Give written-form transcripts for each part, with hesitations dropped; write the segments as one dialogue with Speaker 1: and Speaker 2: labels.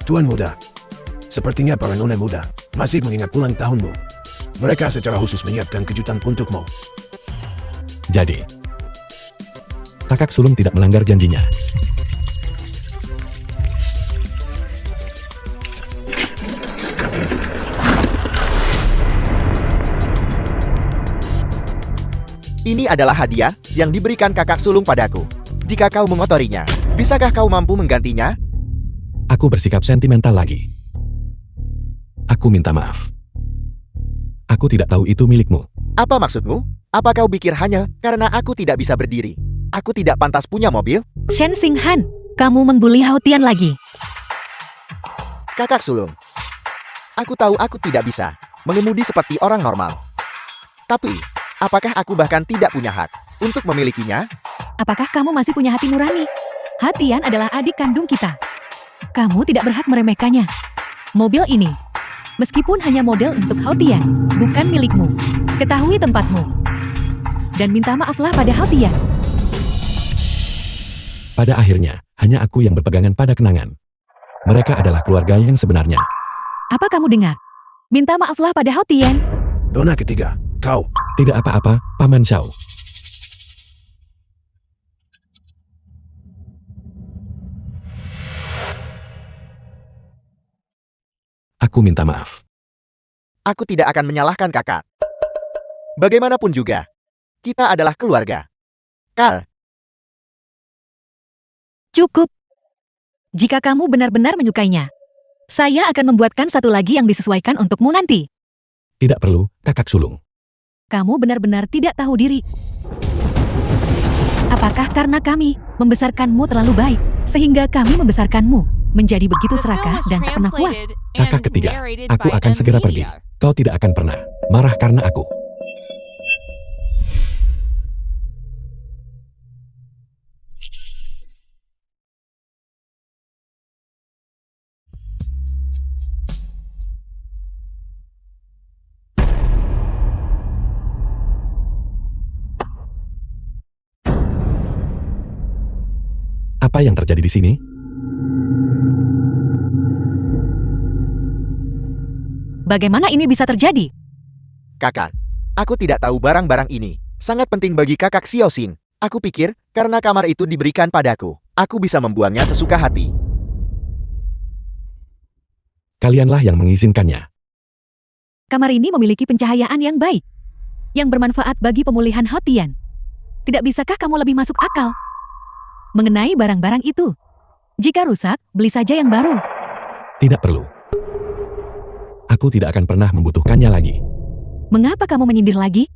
Speaker 1: Tuan muda, sepertinya para nona muda masih mengingat ulang tahunmu. Mereka secara khusus menyiapkan kejutan untukmu.
Speaker 2: Jadi, kakak sulung tidak melanggar janjinya.
Speaker 3: Ini adalah hadiah yang diberikan kakak sulung padaku. Jika kau mengotorinya, bisakah kau mampu menggantinya?
Speaker 2: Aku bersikap sentimental lagi. Aku minta maaf. Aku tidak tahu itu milikmu.
Speaker 3: Apa maksudmu? Apa kau pikir hanya karena aku tidak bisa berdiri, aku tidak pantas punya mobil?
Speaker 4: Shen Xinghan, kamu membuli Hao Tian lagi.
Speaker 3: Kakak sulung, aku tahu aku tidak bisa mengemudi seperti orang normal. Tapi, apakah aku bahkan tidak punya hak untuk memilikinya?
Speaker 4: Apakah kamu masih punya hati nurani? Hao Tian adalah adik kandung kita. Kamu tidak berhak meremehkannya. Mobil ini, meskipun hanya model untuk Hao Tian, bukan milikmu. Ketahui tempatmu. Dan minta maaflah pada Hao Tian.
Speaker 2: Pada akhirnya, hanya aku yang berpegangan pada kenangan. Mereka adalah keluarga yang sebenarnya.
Speaker 4: Apa kamu dengar? Minta maaflah pada Hao Tian.
Speaker 1: Nona ketiga, kau.
Speaker 2: Tidak apa-apa, Paman Xiao. Aku minta maaf.
Speaker 3: Aku tidak akan menyalahkan kakak. Bagaimanapun juga, kita adalah keluarga. Carl,
Speaker 4: Cukup. Jika kamu benar-benar menyukainya, saya akan membuatkan satu lagi yang disesuaikan untukmu nanti.
Speaker 2: Tidak perlu, kakak sulung.
Speaker 4: Kamu benar-benar tidak tahu diri. Apakah karena kami membesarkanmu terlalu baik, sehingga kami membesarkanmu menjadi begitu serakah dan tak pernah puas?
Speaker 2: Kakak ketiga, aku akan segera pergi. Kau tidak akan pernah marah karena aku. Apa yang terjadi di sini?
Speaker 4: Bagaimana ini bisa terjadi?
Speaker 3: kakak, aku tidak tahu barang-barang ini. Sangat penting bagi kakak Xiaoxin. Aku pikir, karena kamar itu diberikan padaku, aku bisa membuangnya sesuka hati.
Speaker 2: Kalianlah yang mengizinkannya.
Speaker 4: Kamar ini memiliki pencahayaan yang baik, yang bermanfaat bagi pemulihan Hao Tian. Tidak bisakah kamu lebih masuk akal? Mengenai barang-barang itu, jika rusak, beli saja yang baru.
Speaker 2: Tidak perlu. Aku tidak akan pernah membutuhkannya lagi.
Speaker 4: Mengapa kamu menyindir lagi?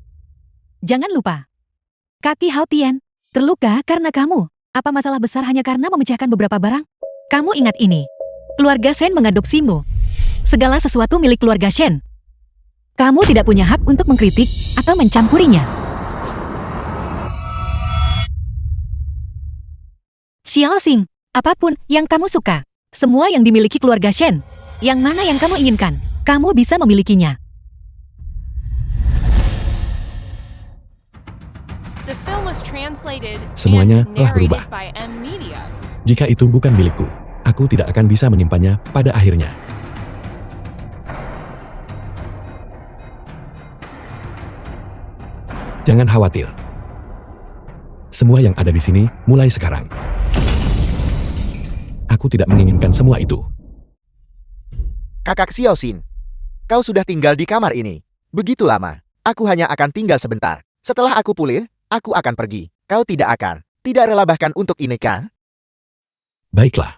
Speaker 4: Jangan lupa, kaki Hao Tian terluka karena kamu. Apa masalah besar hanya karena memecahkan beberapa barang? Kamu ingat ini. Keluarga Shen mengadopsimu. Segala sesuatu milik keluarga Shen. Kamu tidak punya hak untuk mengkritik atau mencampurinya. Xiaoxing, apapun yang kamu suka, semua yang dimiliki keluarga Shen, yang mana yang kamu inginkan, kamu bisa memilikinya.
Speaker 2: Semuanya telah berubah. Jika itu bukan milikku, aku tidak akan bisa menyimpannya pada akhirnya. Jangan khawatir. Semua yang ada di sini mulai sekarang. Aku tidak menginginkan semua itu.
Speaker 3: Kakak Xiaoxin, kau sudah tinggal di kamar ini begitu lama. Aku hanya akan tinggal sebentar. Setelah aku pulih, aku akan pergi. Kau tidak rela bahkan untuk ini, kan?
Speaker 2: Baiklah.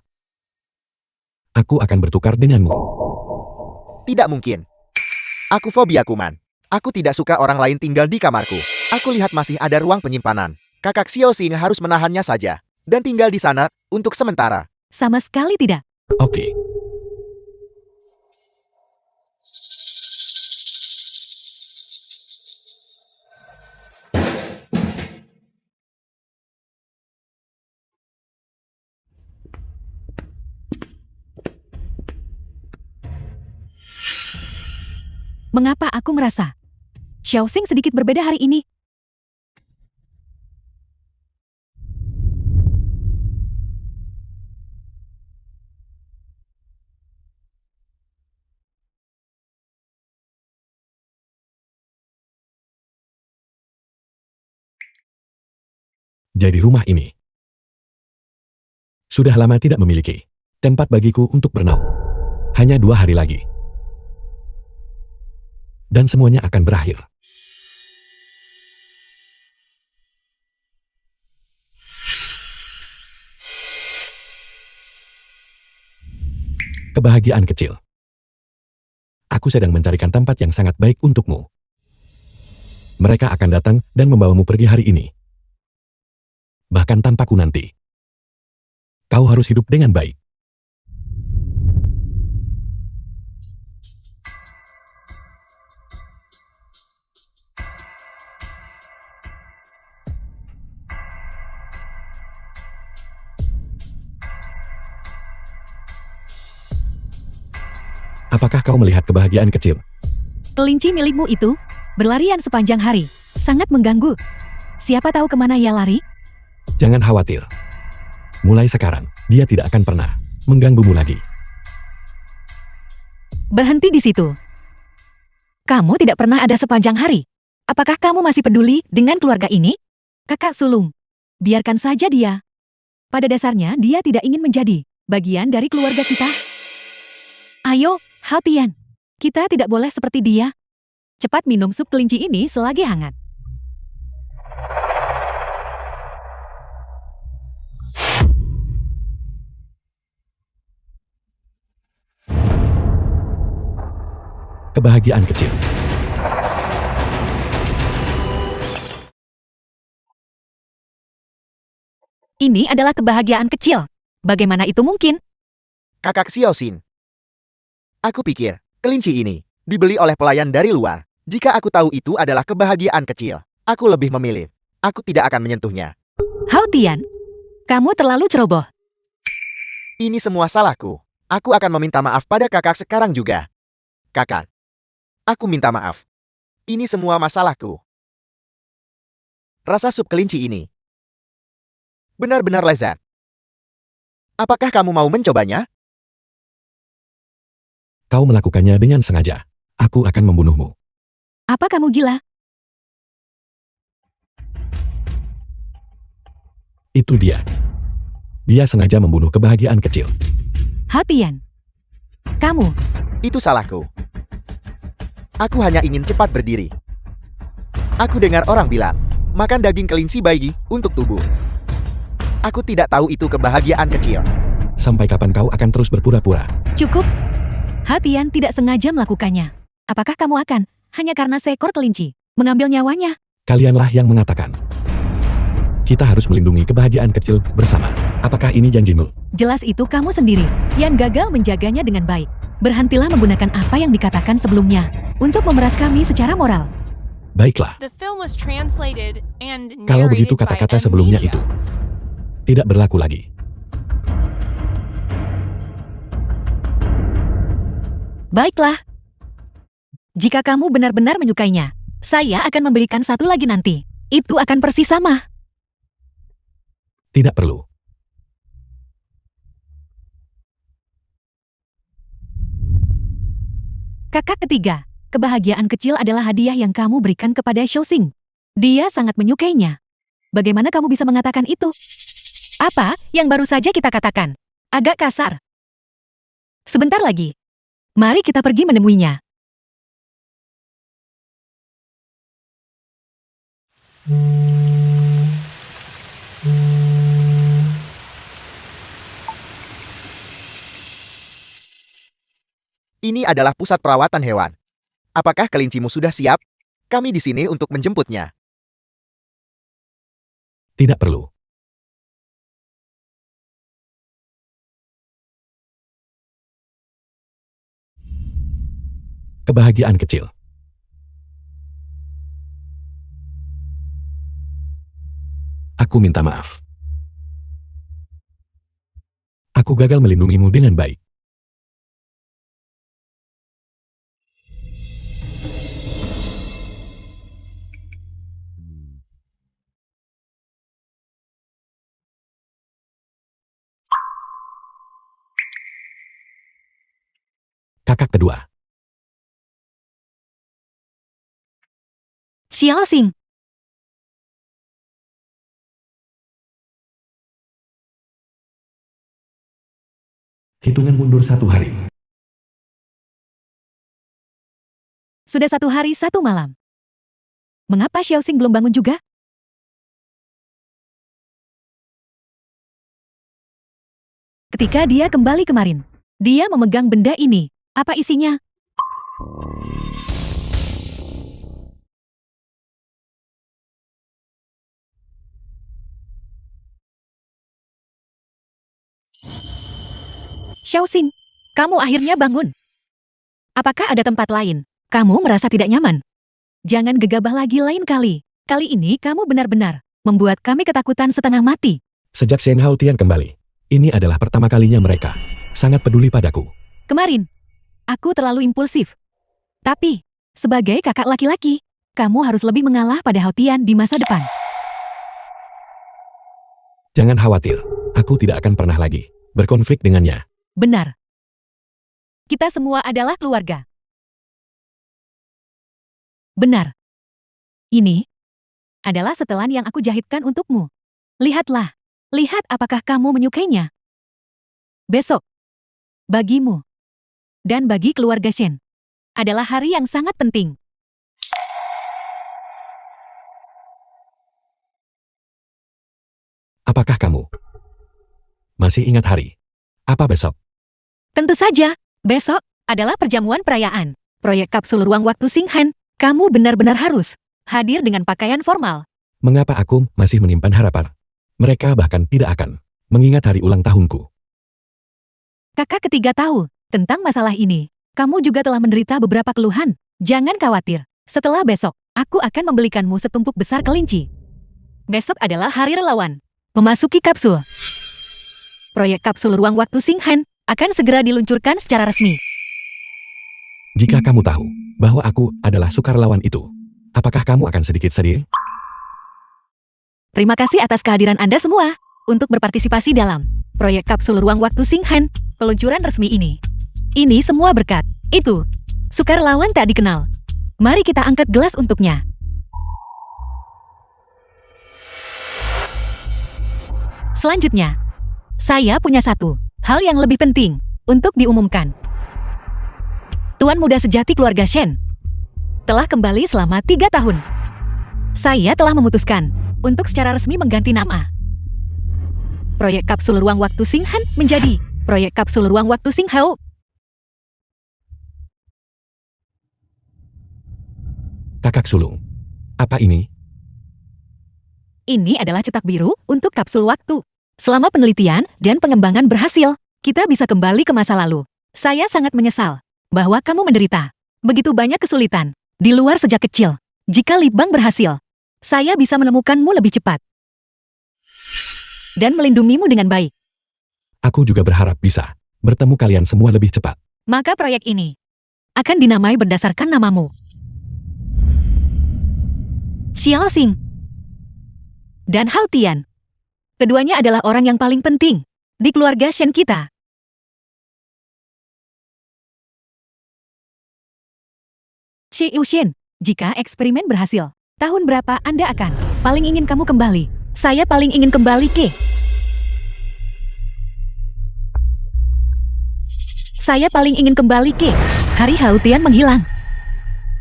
Speaker 2: Aku akan bertukar denganmu.
Speaker 3: Tidak mungkin. Aku fobia kuman. Aku tidak suka orang lain tinggal di kamarku. Aku lihat masih ada ruang penyimpanan. Kakak Xiaoxin harus menahannya saja dan tinggal di sana untuk sementara.
Speaker 4: Sama sekali tidak.
Speaker 2: Oke.
Speaker 4: Mengapa aku merasa Xiaoxing sedikit berbeda hari ini?
Speaker 2: jadi rumah ini. Sudah lama tidak memiliki tempat bagiku untuk bernaung. Hanya 2 hari lagi. Dan semuanya akan berakhir. Kebahagiaan kecil. Aku sedang mencarikan tempat yang sangat baik untukmu. Mereka akan datang dan membawamu pergi hari ini. Bahkan tanpaku nanti. Kau harus hidup dengan baik. Apakah kau melihat kebahagiaan kecil?
Speaker 4: Kelinci milikmu itu berlarian sepanjang hari, sangat mengganggu. Siapa tahu kemana ia lari?
Speaker 2: Jangan khawatir. Mulai sekarang, dia tidak akan pernah mengganggumu lagi.
Speaker 4: Berhenti di situ. Kamu tidak pernah ada sepanjang hari. Apakah kamu masih peduli dengan keluarga ini? Kakak sulung, biarkan saja dia. Pada dasarnya dia tidak ingin menjadi bagian dari keluarga kita. Ayo, Hao Tian. Kita tidak boleh seperti dia. Cepat minum sup kelinci ini selagi hangat.
Speaker 2: Kebahagiaan kecil.
Speaker 4: Ini adalah kebahagiaan kecil. Bagaimana itu mungkin?
Speaker 3: Kakak Xiaoxin. Aku pikir, kelinci ini dibeli oleh pelayan dari luar. Jika aku tahu itu adalah kebahagiaan kecil, aku lebih memilih. Aku tidak akan menyentuhnya.
Speaker 4: Hao Tian, kamu terlalu ceroboh.
Speaker 3: Ini semua salahku. Aku akan meminta maaf pada kakak sekarang juga. Kakak, aku minta maaf. Ini semua masalahku. Rasa sup kelinci ini benar-benar lezat. Apakah kamu mau mencobanya?
Speaker 2: Kau melakukannya dengan sengaja. Aku akan membunuhmu.
Speaker 4: Apa kamu gila?
Speaker 2: Itu dia. Dia sengaja membunuh kebahagiaan kecil.
Speaker 4: Hao Tian, kamu,
Speaker 3: Itu salahku. Aku hanya ingin cepat berdiri. Aku dengar orang bilang, makan daging kelinci bayi untuk tubuh. Aku tidak tahu itu kebahagiaan kecil.
Speaker 2: Sampai kapan kau akan terus berpura-pura?
Speaker 4: cukup. Hao Tian tidak sengaja melakukannya. Apakah kamu akan, hanya karena seekor kelinci, mengambil nyawanya?
Speaker 2: Kalianlah yang mengatakan. Kita harus melindungi kebahagiaan kecil bersama. Apakah ini janjimu?
Speaker 4: Jelas itu kamu sendiri yang gagal menjaganya dengan baik. Berhentilah menggunakan apa yang dikatakan sebelumnya untuk memeras kami secara moral.
Speaker 2: Baiklah.
Speaker 5: The film was translated and
Speaker 2: Kalau begitu
Speaker 5: narrated by
Speaker 2: kata-kata sebelumnya
Speaker 5: Nvidia.
Speaker 2: itu tidak berlaku lagi.
Speaker 4: Baiklah. Jika kamu benar-benar menyukainya, saya akan membelikan satu lagi nanti. Itu akan persis sama.
Speaker 2: Tidak perlu.
Speaker 4: Kakak ketiga, kebahagiaan kecil adalah hadiah yang kamu berikan kepada Xiaoxing. Dia sangat menyukainya. Bagaimana kamu bisa mengatakan itu? Apa yang baru saja kita katakan? Agak kasar. Sebentar lagi. Mari kita pergi menemuinya.
Speaker 3: Ini adalah pusat perawatan hewan. Apakah kelincimu sudah siap? Kami di sini untuk menjemputnya.
Speaker 2: Tidak perlu. Kebahagiaan kecil. Aku minta maaf. Aku gagal melindungimu dengan baik. Kakak kedua.
Speaker 4: Xiaoxing,
Speaker 2: Hitungan mundur 1 hari.
Speaker 4: Sudah 1 hari 1 malam. Mengapa Xiaoxing belum bangun juga? Ketika dia kembali kemarin, dia memegang benda ini. Apa isinya? Xiaoxing, kamu akhirnya bangun. Apakah ada tempat lain? Kamu merasa tidak nyaman? Jangan gegabah lagi lain kali. Kali ini kamu benar-benar membuat kami ketakutan setengah mati.
Speaker 2: Sejak Shen Haotian kembali, ini adalah pertama kalinya mereka sangat peduli padaku.
Speaker 4: Kemarin, aku terlalu impulsif. Tapi, sebagai kakak laki-laki, kamu harus lebih mengalah pada Haotian di masa depan.
Speaker 2: Jangan khawatir, aku tidak akan pernah lagi berkonflik dengannya.
Speaker 4: Benar. Kita semua adalah keluarga. Benar. Ini adalah setelan yang aku jahitkan untukmu. Lihatlah. Lihat apakah kamu menyukainya. Besok, bagimu, dan bagi keluarga Shen, adalah hari yang sangat penting.
Speaker 2: Apakah kamu masih ingat hari? Apa besok?
Speaker 4: Tentu saja, besok adalah perjamuan perayaan. Proyek kapsul ruang waktu Xinghan, kamu benar-benar harus hadir dengan pakaian formal.
Speaker 2: Mengapa aku masih menyimpan harapan? Mereka bahkan tidak akan mengingat hari ulang tahunku.
Speaker 4: Kakak ketiga tahu tentang masalah ini. Kamu juga telah menderita beberapa keluhan. Jangan khawatir. Setelah besok, aku akan membelikanmu setumpuk besar kelinci. Besok adalah hari relawan. Memasuki kapsul. Proyek kapsul ruang waktu Xinghan akan segera diluncurkan secara resmi.
Speaker 2: Jika kamu tahu bahwa aku adalah sukarelawan itu, apakah kamu akan sedikit sedih?
Speaker 4: Terima kasih atas kehadiran Anda semua untuk berpartisipasi dalam proyek kapsul ruang waktu Xinghan, peluncuran resmi ini. Ini semua berkat itu. Sukarelawan tak dikenal. Mari kita angkat gelas untuknya. Selanjutnya, saya punya satu hal yang lebih penting untuk diumumkan. Tuan muda sejati keluarga Shen telah kembali selama 3 tahun. Saya telah memutuskan untuk secara resmi mengganti nama. Proyek kapsul ruang waktu Xinghan menjadi proyek kapsul ruang waktu Xinghao.
Speaker 2: Kakak sulung, apa ini?
Speaker 4: Ini adalah cetak biru untuk kapsul waktu. Selama penelitian dan pengembangan berhasil, kita bisa kembali ke masa lalu. Saya sangat menyesal bahwa kamu menderita begitu banyak kesulitan di luar sejak kecil. Jika Li Bang berhasil, saya bisa menemukanmu lebih cepat dan melindungimu dengan baik.
Speaker 2: Aku juga berharap bisa bertemu kalian semua lebih cepat.
Speaker 4: Maka proyek ini akan dinamai berdasarkan namamu. Xiaoxing dan Haotian. Keduanya adalah orang yang paling penting di keluarga Shen kita. Xi Yushin, jika eksperimen berhasil, tahun berapa Anda akan paling ingin kamu kembali? Saya paling ingin kembali ke. Saya paling ingin kembali ke hari Haotian menghilang.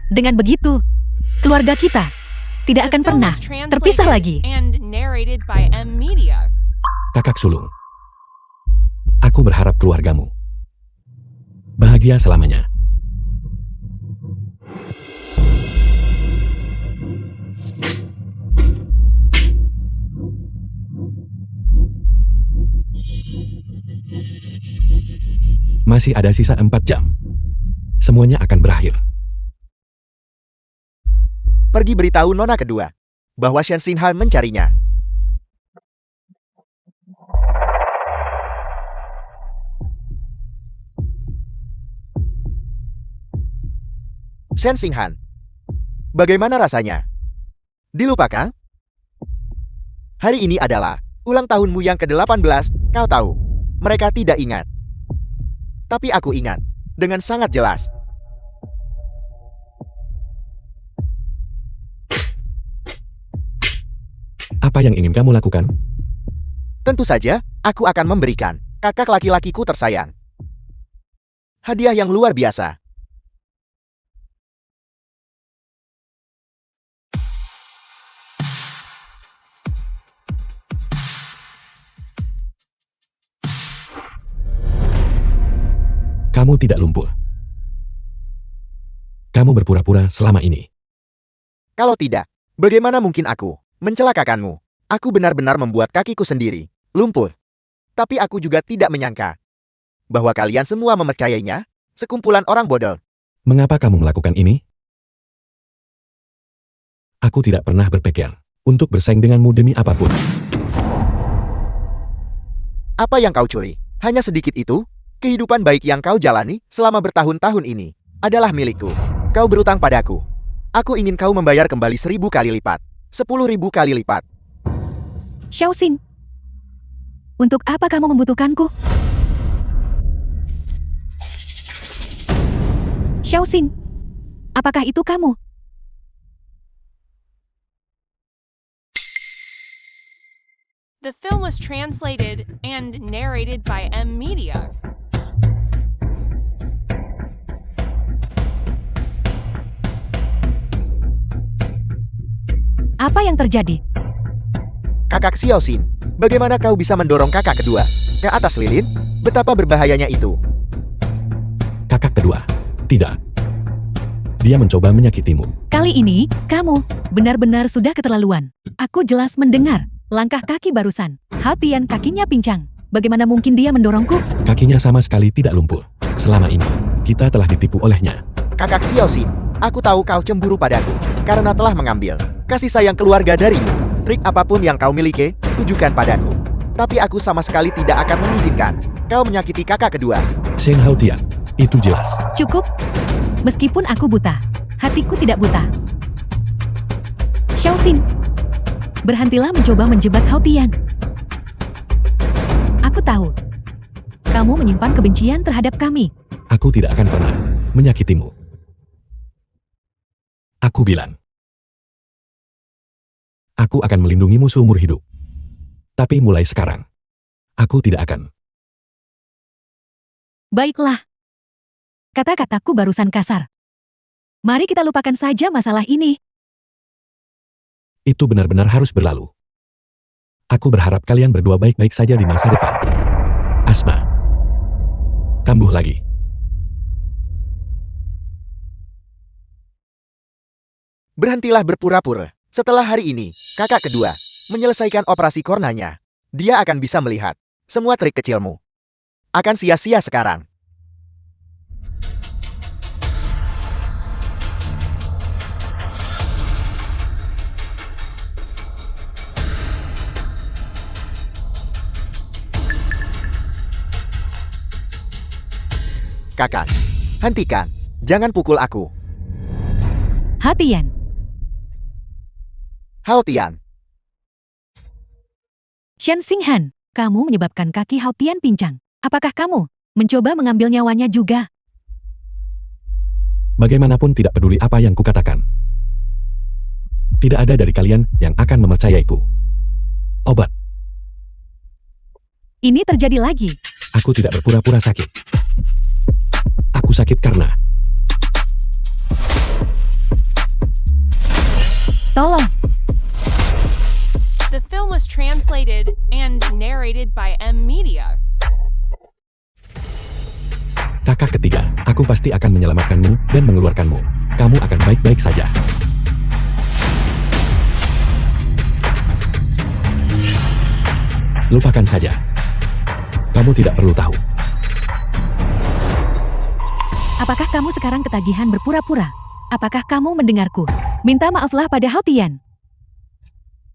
Speaker 4: Dengan begitu, keluarga kita tidak akan pernah terpisah lagi.
Speaker 5: And narrated by M Media.
Speaker 2: Kakak sulung, aku berharap keluargamu bahagia selamanya. Masih ada sisa 4 jam. Semuanya akan berakhir.
Speaker 3: Pergi beritahu nona kedua bahwa Shen Xinghan mencarinya. Shen Xinghan, bagaimana rasanya? Dilupakan? Hari ini adalah ulang tahunmu yang ke-18, kau tahu. Mereka tidak ingat. Tapi aku ingat, dengan sangat jelas.
Speaker 2: Apa yang ingin kamu lakukan?
Speaker 3: Tentu saja, aku akan memberikan kakak laki-lakiku tersayang Hadiah yang luar biasa.
Speaker 2: Kamu tidak lumpuh. Kamu berpura-pura selama ini.
Speaker 3: Kalau tidak, bagaimana mungkin aku mencelakakanmu? Aku benar-benar membuat kakiku sendiri lumpuh. Tapi aku juga tidak menyangka bahwa kalian semua mempercayainya, sekumpulan orang bodoh.
Speaker 2: Mengapa kamu melakukan ini? Aku tidak pernah berpikir untuk bersaing denganmu demi apapun.
Speaker 3: Apa yang kau curi? Hanya sedikit itu? Kehidupan baik yang kau jalani selama bertahun-tahun ini adalah milikku. Kau berutang padaku. Aku ingin kau membayar kembali 1000 kali lipat. 10.000 kali lipat.
Speaker 4: Xiaoxing, untuk apa kamu membutuhkanku? Xiaoxing, apakah itu kamu?
Speaker 5: The film was translated and narrated by M Media.
Speaker 4: Apa yang terjadi?
Speaker 3: Kakak Xiaoxin, bagaimana kau bisa mendorong kakak kedua ke atas lilin? Betapa berbahayanya itu.
Speaker 2: Kakak kedua. Tidak. Dia mencoba menyakitimu.
Speaker 4: Kali ini, kamu benar-benar sudah keterlaluan. Aku jelas mendengar langkah kaki barusan. Hao Tian kakinya pincang. Bagaimana mungkin dia mendorongku?
Speaker 2: Kakinya sama sekali tidak lumpuh. Selama ini, kita telah ditipu olehnya.
Speaker 3: Kakak Xiaoxin, aku tahu kau cemburu padaku karena telah mengambil kasih sayang keluarga darimu. Trik apapun yang kau miliki, tujukan padaku. Tapi aku sama sekali tidak akan mengizinkan kau menyakiti kakak kedua.
Speaker 2: Shen Hao Tian, itu jelas.
Speaker 4: Cukup. Meskipun aku buta, hatiku tidak buta. Xiaoxin, berhentilah mencoba menjebak Hao Tian. Aku tahu, kamu menyimpan kebencian terhadap kami.
Speaker 2: Aku tidak akan pernah menyakitimu. Aku bilang, aku akan melindungimu seumur hidup. Tapi mulai sekarang, aku tidak akan.
Speaker 4: Baiklah. Kata-kataku barusan kasar. Mari kita lupakan saja masalah ini.
Speaker 2: Itu benar-benar harus berlalu. Aku berharap kalian berdua baik-baik saja di masa depan. Asma. Kambuh lagi.
Speaker 3: Berhentilah berpura-pura. Setelah hari ini, kakak kedua menyelesaikan operasi kornanya. Dia akan bisa melihat semua trik kecilmu. Akan sia-sia sekarang. Kakak, hentikan. Jangan pukul aku.
Speaker 4: Hao Tian,
Speaker 3: Hao Tian,
Speaker 4: Shen Xinghan, kamu menyebabkan kaki Hao Tian pincang. Apakah kamu mencoba mengambil nyawanya juga?
Speaker 2: Bagaimanapun tidak peduli apa yang kukatakan. Tidak ada dari kalian yang akan mempercayaiku. Obat.
Speaker 4: Ini terjadi lagi.
Speaker 2: Aku tidak berpura-pura sakit. Aku sakit karena
Speaker 4: Tolong,
Speaker 5: The film was translated and narrated by M Media.
Speaker 2: kakak ketiga. Aku pasti akan menyelamatkanmu dan mengeluarkanmu. Kamu akan baik-baik saja. Lupakan saja. Kamu tidak perlu tahu.
Speaker 4: apakah kamu sekarang ketagihan berpura-pura? Apakah kamu mendengarku? Minta maaflah pada Hao Tian.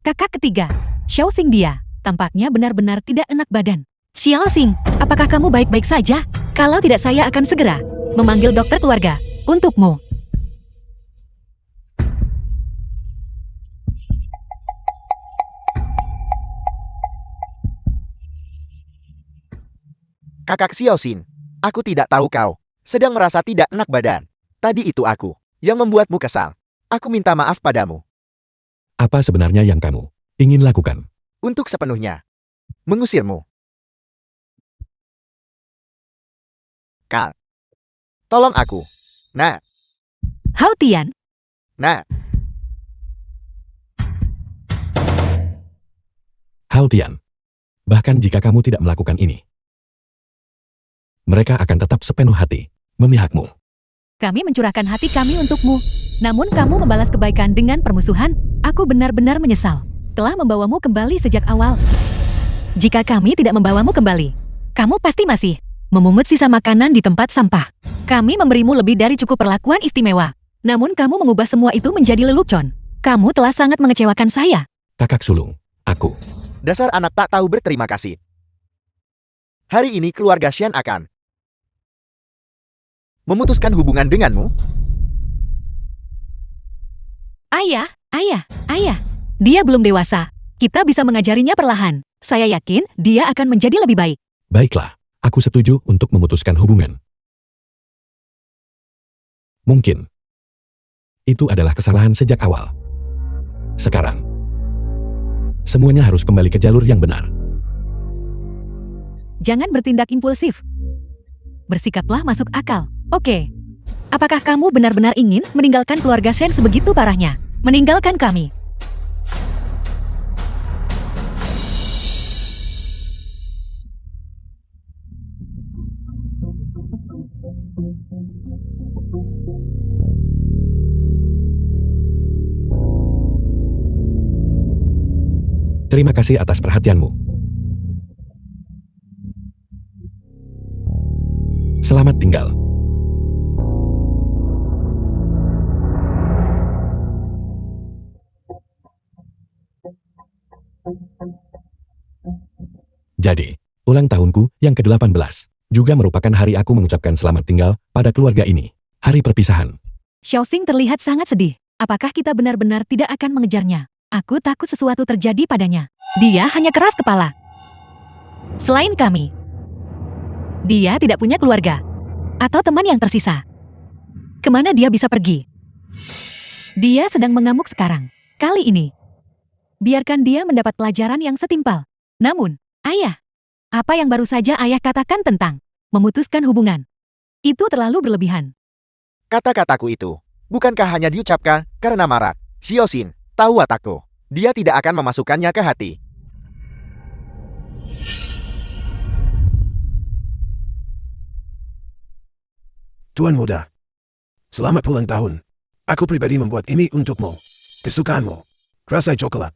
Speaker 4: Kakak ketiga, Xiaoxing dia, tampaknya benar-benar tidak enak badan. Xiaoxing, apakah kamu baik-baik saja? Kalau tidak saya akan segera memanggil dokter keluarga untukmu.
Speaker 3: Kakak Xiaoxin, aku tidak tahu kau sedang merasa tidak enak badan. Tadi itu aku yang membuatmu kesal. Aku minta maaf padamu.
Speaker 2: Apa sebenarnya yang kamu ingin lakukan?
Speaker 3: Untuk sepenuhnya mengusirmu. Kal, Tolong aku. Nah,
Speaker 4: Hao Tian,
Speaker 3: nah.
Speaker 2: Hao Tian. Bahkan jika kamu tidak melakukan ini, mereka akan tetap sepenuh hati memihakmu.
Speaker 4: kami mencurahkan hati kami untukmu. Namun kamu membalas kebaikan dengan permusuhan. Aku benar-benar menyesal telah membawamu kembali sejak awal. Jika kami tidak membawamu kembali, kamu pasti masih memungut sisa makanan di tempat sampah. Kami memberimu lebih dari cukup perlakuan istimewa. Namun kamu mengubah semua itu menjadi lelucon. Kamu telah sangat mengecewakan saya.
Speaker 2: Kakak sulung, aku.
Speaker 3: Dasar anak tak tahu berterima kasih. Hari ini keluarga Shen akan memutuskan hubungan denganmu.
Speaker 4: Ayah, ayah. Dia belum dewasa. Kita bisa mengajarinya perlahan. Saya yakin dia akan menjadi lebih baik.
Speaker 2: Baiklah, aku setuju untuk memutuskan hubungan. Mungkin itu adalah kesalahan sejak awal. Sekarang, semuanya harus kembali ke jalur yang benar.
Speaker 4: Jangan bertindak impulsif. Bersikaplah masuk akal. Oke. Apakah kamu benar-benar ingin meninggalkan keluarga Shen sebegitu parahnya? Meninggalkan kami.
Speaker 2: Terima kasih atas perhatianmu. Selamat tinggal. Jadi, ulang tahunku yang ke-18 juga merupakan hari aku mengucapkan selamat tinggal pada keluarga ini. Hari perpisahan.
Speaker 4: Xiaoxing terlihat sangat sedih. Apakah kita benar-benar tidak akan mengejarnya? Aku takut sesuatu terjadi padanya. Dia hanya keras kepala. Selain kami, dia tidak punya keluarga atau teman yang tersisa. Kemana dia bisa pergi? Dia sedang mengamuk sekarang. Kali ini, biarkan dia mendapat pelajaran yang setimpal. Namun, ayah, apa yang baru saja ayah katakan tentang memutuskan hubungan? Itu terlalu berlebihan.
Speaker 3: Kata-kataku itu, bukankah hanya diucapkan karena marah? Xiaoxin, tahu watakku. Dia tidak akan memasukkannya ke hati.
Speaker 1: Tuan muda, selamat ulang tahun. Aku pribadi membuat ini untukmu. Kesukaanmu. Rasa coklat.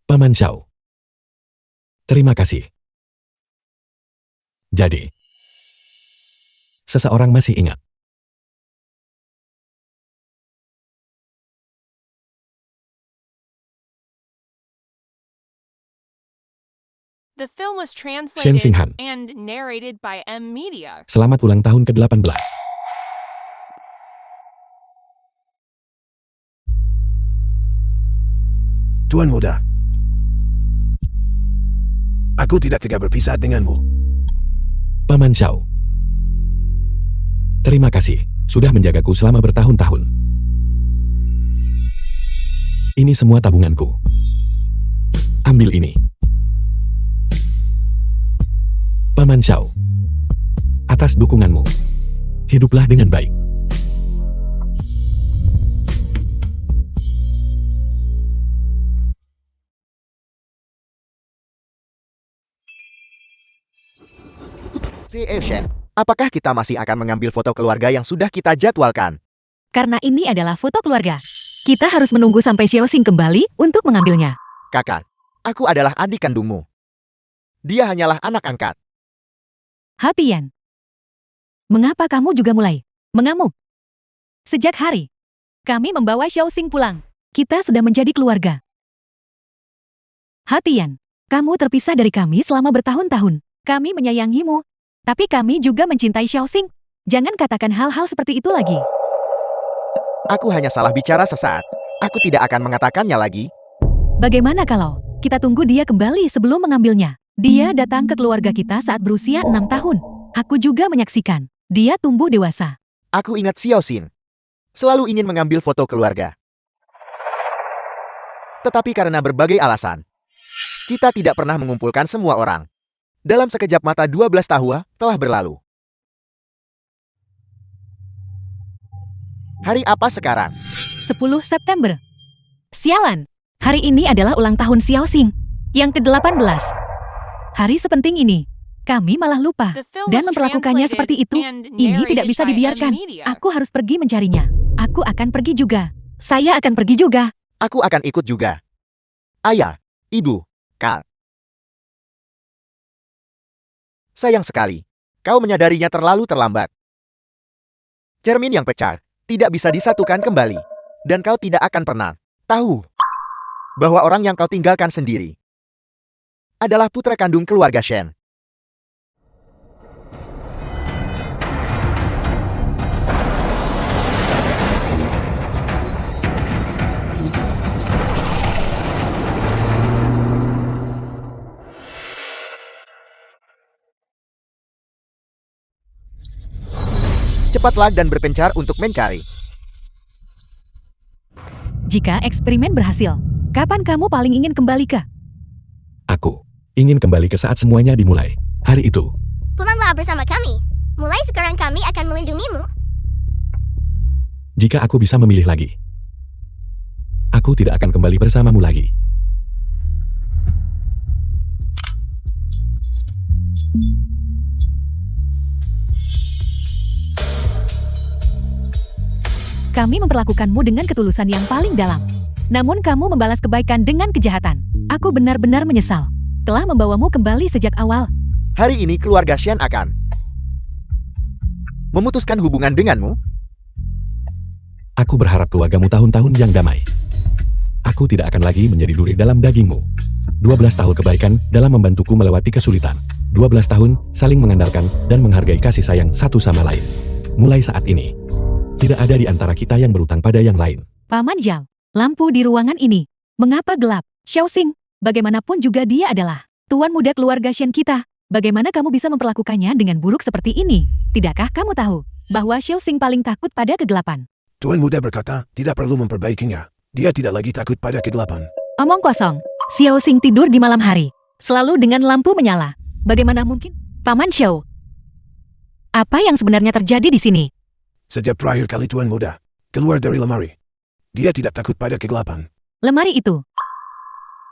Speaker 2: Paman Xiao. Terima kasih. Jadi, seseorang masih ingat.
Speaker 5: The film was
Speaker 2: Shen
Speaker 5: translated
Speaker 2: Xinghan.
Speaker 5: and narrated by M Media.
Speaker 2: Selamat ulang tahun ke-18.
Speaker 1: Tuan muda, aku tidak tega berpisah denganmu.
Speaker 2: Paman Xiao. Terima kasih sudah menjagaku selama bertahun-tahun. Ini semua tabunganku. Ambil ini. Paman Xiao. Atas dukunganmu. Hiduplah dengan baik.
Speaker 3: Shen, apakah kita masih akan mengambil foto keluarga yang sudah kita jadwalkan?
Speaker 4: Karena ini adalah foto keluarga. Kita harus menunggu sampai Xiaoxing kembali untuk mengambilnya.
Speaker 3: Kakak, aku adalah adik kandungmu. Dia hanyalah anak angkat.
Speaker 4: Hao Tian, mengapa kamu juga mulai mengamuk? Sejak hari kami membawa Xiaoxing pulang, kita sudah menjadi keluarga. Hao Tian, kamu terpisah dari kami selama bertahun-tahun. Kami menyayangimu, tapi kami juga mencintai Xiaoxing. Jangan katakan hal-hal seperti itu lagi.
Speaker 3: Aku hanya salah bicara sesaat. Aku tidak akan mengatakannya lagi.
Speaker 4: Bagaimana kalau kita tunggu dia kembali sebelum mengambilnya? Dia datang ke keluarga kita saat berusia 6 tahun. Aku juga menyaksikan. Dia tumbuh dewasa.
Speaker 3: Aku ingat Xiaoxin. Selalu ingin mengambil foto keluarga. Tetapi karena berbagai alasan, kita tidak pernah mengumpulkan semua orang. Dalam sekejap mata 12 tahun telah berlalu. Hari apa sekarang?
Speaker 4: 10 September. Sialan, hari ini adalah ulang tahun Xiao Xing, yang ke-18. Hari sepenting ini, kami malah lupa
Speaker 5: The film
Speaker 4: dan
Speaker 5: was
Speaker 4: memperlakukannya
Speaker 5: translated
Speaker 4: seperti itu.
Speaker 5: and
Speaker 4: Ini tidak
Speaker 5: narrated
Speaker 4: bisa
Speaker 5: by
Speaker 4: dibiarkan.
Speaker 5: M-Media.
Speaker 4: Aku harus pergi mencarinya. Aku akan pergi juga. Saya akan pergi juga.
Speaker 3: Aku akan ikut juga. Ayah, ibu, Kak. Sayang sekali, kau menyadarinya terlalu terlambat. Cermin yang pecah tidak bisa disatukan kembali. Dan kau tidak akan pernah tahu bahwa orang yang kau tinggalkan sendiri adalah putra kandung keluarga Shen. Cepatlah dan berpencar untuk mencari.
Speaker 4: Jika eksperimen berhasil, kapan kamu paling ingin kembali ke?
Speaker 2: Aku ingin kembali ke saat semuanya dimulai. Hari itu,
Speaker 6: Pulanglah bersama kami. Mulai sekarang kami akan melindungimu.
Speaker 2: jika aku bisa memilih lagi, aku tidak akan kembali bersamamu lagi.
Speaker 4: Kami memperlakukanmu dengan ketulusan yang paling dalam. Namun kamu membalas kebaikan dengan kejahatan. Aku benar-benar menyesal telah membawamu kembali sejak awal.
Speaker 3: Hari ini keluarga Shen akan memutuskan hubungan denganmu.
Speaker 2: Aku berharap keluargamu tahun-tahun yang damai. Aku tidak akan lagi menjadi duri dalam dagingmu. 12 tahun kebaikan dalam membantuku melewati kesulitan. 12 tahun saling mengandalkan dan menghargai kasih sayang satu sama lain. Mulai saat ini, tidak ada di antara kita yang berutang pada yang lain.
Speaker 4: Paman Zhao, lampu di ruangan ini. Mengapa gelap? Xiao Xing, bagaimanapun juga dia adalah tuan muda keluarga Shen kita. Bagaimana kamu bisa memperlakukannya dengan buruk seperti ini? Tidakkah kamu tahu bahwa Xiao Xing paling takut pada kegelapan?
Speaker 1: Tuan muda berkata, tidak perlu memperbaikinya. Dia tidak lagi takut pada kegelapan.
Speaker 4: Omong kosong. Xiao Xing tidur di malam hari, selalu dengan lampu menyala. Bagaimana mungkin? Paman Xiao, apa yang sebenarnya terjadi di sini?
Speaker 1: Sejak terakhir kali tuan muda keluar dari lemari, dia tidak takut pada kegelapan.
Speaker 4: Lemari itu,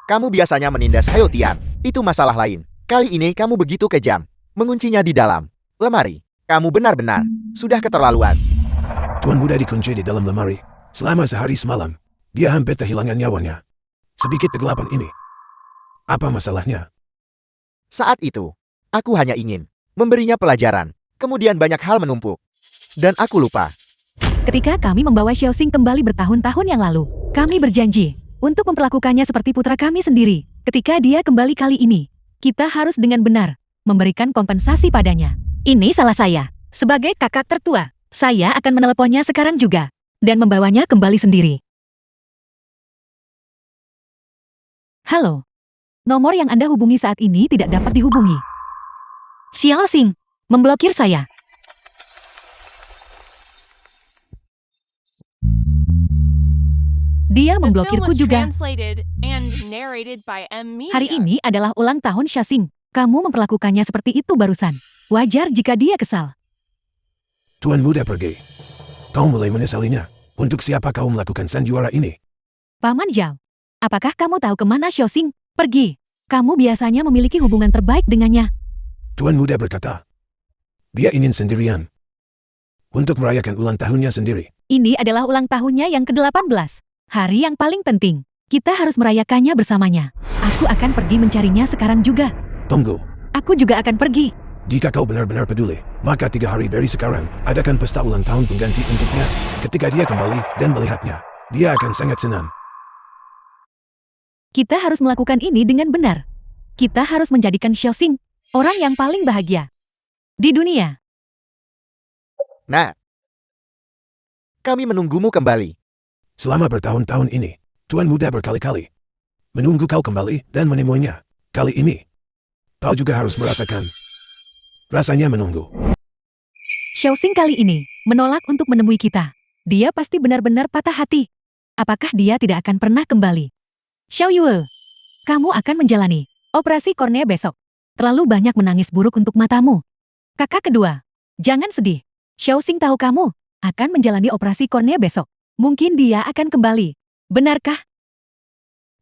Speaker 3: Kamu biasanya menindas Hayotian. Itu masalah lain. Kali ini kamu begitu kejam. Menguncinya di dalam lemari. Kamu benar-benar sudah keterlaluan.
Speaker 1: Tuan muda dikunci di dalam lemari selama sehari semalam. Dia hampir kehilangan nyawanya. Sedikit kegelapan ini. Apa masalahnya?
Speaker 3: Saat itu, aku hanya ingin memberinya pelajaran. Kemudian banyak hal menumpuk. Dan aku lupa.
Speaker 4: ketika kami membawa Xiao Xing kembali bertahun-tahun yang lalu, kami berjanji untuk memperlakukannya seperti putra kami sendiri. Ketika dia kembali kali ini, kita harus dengan benar memberikan kompensasi padanya. Ini salah saya. Sebagai kakak tertua, saya akan meneleponnya sekarang juga dan membawanya kembali sendiri. Halo. Nomor yang Anda hubungi saat ini tidak dapat dihubungi. Xiao Xing, memblokir saya. Dia
Speaker 5: The film
Speaker 4: memblokirku
Speaker 5: was
Speaker 4: juga.
Speaker 5: translated and narrated by M-Media.
Speaker 4: Hari ini adalah ulang tahun Xiao Xing. Kamu memperlakukannya seperti itu barusan. Wajar jika dia kesal.
Speaker 1: Tuan muda pergi. Kau mulai menyesalinya. Untuk siapa kau melakukan sandiwara ini?
Speaker 4: Paman Zhao, apakah kamu tahu kemana Xiao Xing pergi? Kamu biasanya memiliki hubungan terbaik dengannya.
Speaker 1: Tuan muda berkata, dia ingin sendirian. Untuk merayakan ulang tahunnya sendiri.
Speaker 4: Ini adalah ulang tahunnya yang ke-18. Hari yang paling penting. Kita harus merayakannya bersamanya. Aku akan pergi mencarinya sekarang juga.
Speaker 1: Tunggu.
Speaker 4: Aku juga akan pergi.
Speaker 1: Jika kau benar-benar peduli, maka 3 hari dari sekarang, adakan pesta ulang tahun pengganti untuknya. Ketika dia kembali dan melihatnya, dia akan sangat senang.
Speaker 4: Kita harus melakukan ini dengan benar. Kita harus menjadikan Xiao Xing orang yang paling bahagia di dunia.
Speaker 3: Nah, kami menunggumu kembali.
Speaker 1: Selama bertahun-tahun ini, Tuan muda berkali-kali menunggu kau kembali dan menemuinya. Kali ini, kau juga harus merasakan rasanya menunggu.
Speaker 4: Xiao Xing kali ini menolak untuk menemui kita. Dia pasti benar-benar patah hati. Apakah dia tidak akan pernah kembali? Xiao Yue, kamu akan menjalani operasi kornea besok. Terlalu banyak menangis buruk untuk matamu. Kakak kedua, jangan sedih. Xiao Xing tahu kamu akan menjalani operasi kornea besok. Mungkin dia akan kembali. Benarkah?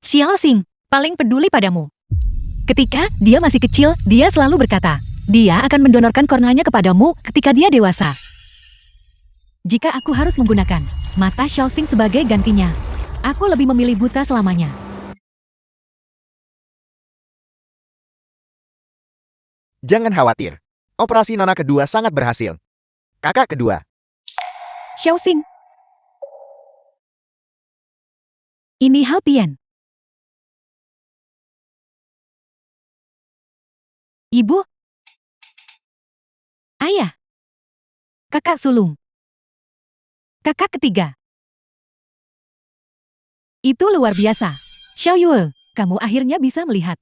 Speaker 4: Xiaoxing paling peduli padamu. Ketika dia masih kecil, dia selalu berkata, dia akan mendonorkan korneanya kepadamu ketika dia dewasa. Jika aku harus menggunakan mata Xiaoxing sebagai gantinya, aku lebih memilih buta selamanya.
Speaker 3: Jangan khawatir. Operasi Nona kedua sangat berhasil. Kakak kedua.
Speaker 4: Xiaoxing. Ini Hao Tian. Ibu. Ayah. Kakak sulung. Kakak ketiga. Itu luar biasa. Xiao Yue, kamu akhirnya bisa melihat.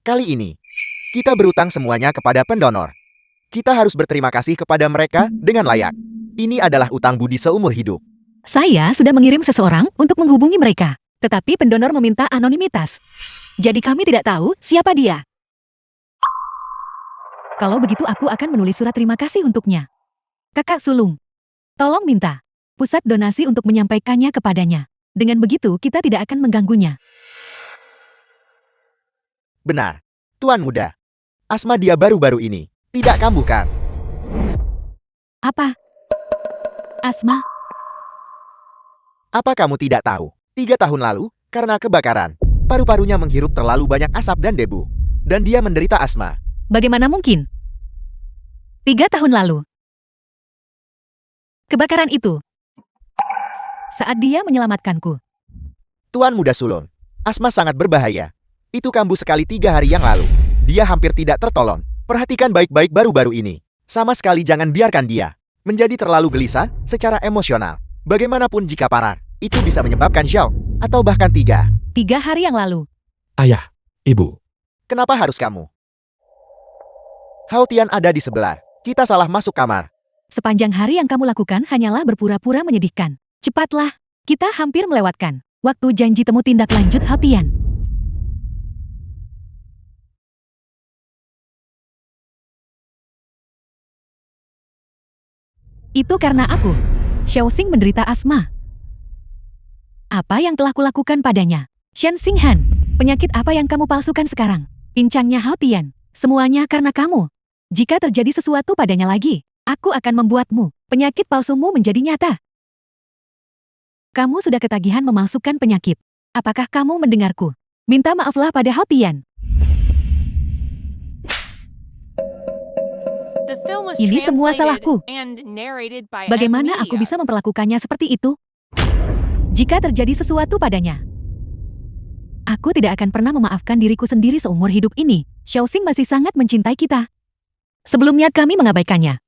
Speaker 3: Kali ini, kita berutang semuanya kepada pendonor. Kita harus berterima kasih kepada mereka dengan layak. Ini adalah utang budi seumur hidup.
Speaker 4: Saya sudah mengirim seseorang untuk menghubungi mereka, tetapi pendonor meminta anonimitas. Jadi kami tidak tahu siapa dia. Kalau begitu aku akan menulis surat terima kasih untuknya. Kakak sulung, tolong minta pusat donasi untuk menyampaikannya kepadanya. Dengan begitu kita tidak akan mengganggunya.
Speaker 3: Benar. Tuan muda. Asma dia baru-baru ini. Tidak kambuh kan?
Speaker 4: Apa? Asma?
Speaker 3: Apa kamu tidak tahu? 3 tahun lalu, karena kebakaran, paru-parunya menghirup terlalu banyak asap dan debu. Dan dia menderita asma.
Speaker 4: Bagaimana mungkin? 3 tahun lalu. Kebakaran itu. Saat dia menyelamatkanku.
Speaker 3: Tuan muda sulung, asma sangat berbahaya. Itu kambuh sekali 3 hari yang lalu. Dia hampir tidak tertolong. Perhatikan baik-baik baru-baru ini. Sama sekali jangan biarkan dia menjadi terlalu gelisah secara emosional. Bagaimanapun jika parah, itu bisa menyebabkan shock, atau bahkan 3
Speaker 4: hari yang lalu.
Speaker 2: Ayah, ibu,
Speaker 3: Kenapa harus kamu? Hao Tian ada di sebelah. Kita salah masuk kamar.
Speaker 4: Sepanjang hari yang kamu lakukan hanyalah berpura-pura menyedihkan. Cepatlah, kita hampir melewatkan waktu janji temu tindak lanjut Hao Tian. Itu karena aku, Xiaoxing menderita asma. Apa yang telah kulakukan padanya? Shen Xinghan, penyakit apa yang kamu palsukan sekarang? Pincangnya Hao Tian, semuanya karena kamu. Jika terjadi sesuatu padanya lagi, aku akan membuatmu, penyakit palsumu menjadi nyata. Kamu sudah ketagihan memasukkan penyakit. Apakah kamu mendengarku? Minta maaflah pada Hao Tian.
Speaker 5: The film was
Speaker 4: Ini semua salahku.
Speaker 5: translated and narrated by
Speaker 4: Bagaimana
Speaker 5: M.
Speaker 4: aku
Speaker 5: Media.
Speaker 4: bisa memperlakukannya seperti itu? Jika terjadi sesuatu padanya, aku tidak akan pernah memaafkan diriku sendiri seumur hidup ini. Xiaoxing masih sangat mencintai kita. Sebelumnya kami mengabaikannya.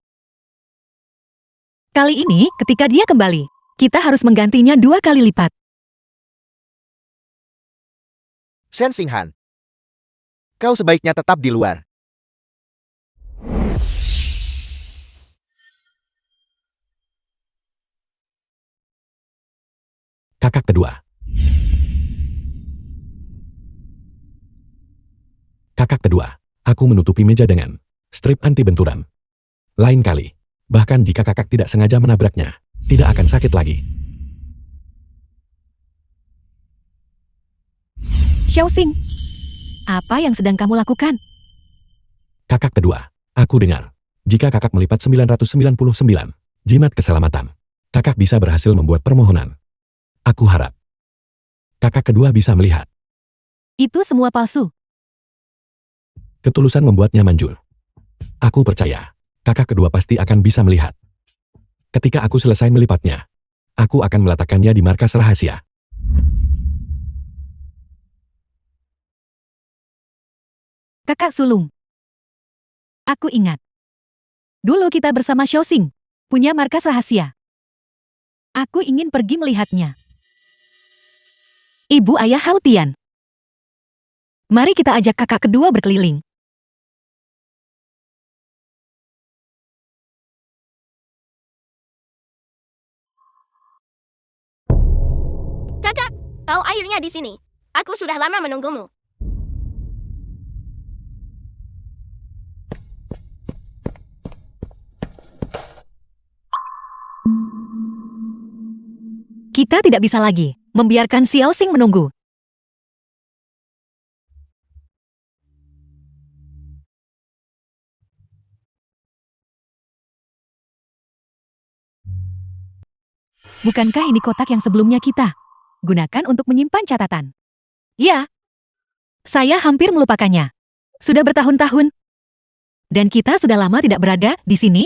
Speaker 4: Kali ini, ketika dia kembali, kita harus menggantinya 2 kali lipat.
Speaker 3: Shen Xinghan, kau sebaiknya tetap di luar.
Speaker 2: kakak kedua. Kakak kedua, aku menutupi meja dengan strip anti benturan. Lain kali, bahkan jika kakak tidak sengaja menabraknya, tidak akan sakit lagi.
Speaker 4: Xiaoxing, apa yang sedang kamu lakukan?
Speaker 2: Kakak kedua, aku dengar, jika kakak melipat 999 jimat keselamatan, kakak bisa berhasil membuat permohonan. Aku harap kakak kedua bisa melihat.
Speaker 4: Itu semua palsu.
Speaker 2: Ketulusan membuatnya manjur. Aku percaya, kakak kedua pasti akan bisa melihat. Ketika aku selesai melipatnya, aku akan meletakkannya di markas rahasia.
Speaker 4: Kakak sulung. Aku ingat. Dulu kita bersama Xiaoxing, punya markas rahasia. Aku ingin pergi melihatnya. Ibu ayah Hao Tian. Mari kita ajak kakak kedua berkeliling.
Speaker 6: Kakak, kau akhirnya di sini. Aku sudah lama menunggumu.
Speaker 4: Kita tidak bisa lagi membiarkan Xiao Xing menunggu. Bukankah ini kotak yang sebelumnya kita gunakan untuk menyimpan catatan? Ya, saya hampir melupakannya. Sudah bertahun-tahun. Dan kita sudah lama tidak berada di sini.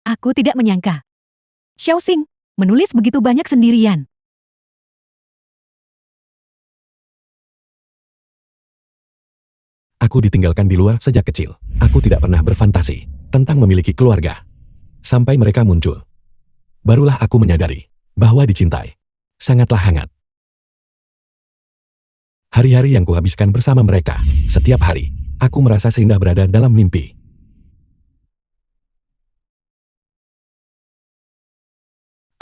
Speaker 4: Aku tidak menyangka. Xiao Xing menulis begitu banyak sendirian.
Speaker 2: Aku ditinggalkan di luar sejak kecil. Aku tidak pernah berfantasi tentang memiliki keluarga. Sampai mereka muncul. Barulah aku menyadari bahwa dicintai sangatlah hangat. Hari-hari yang kuhabiskan bersama mereka, setiap hari, aku merasa seindah berada dalam mimpi.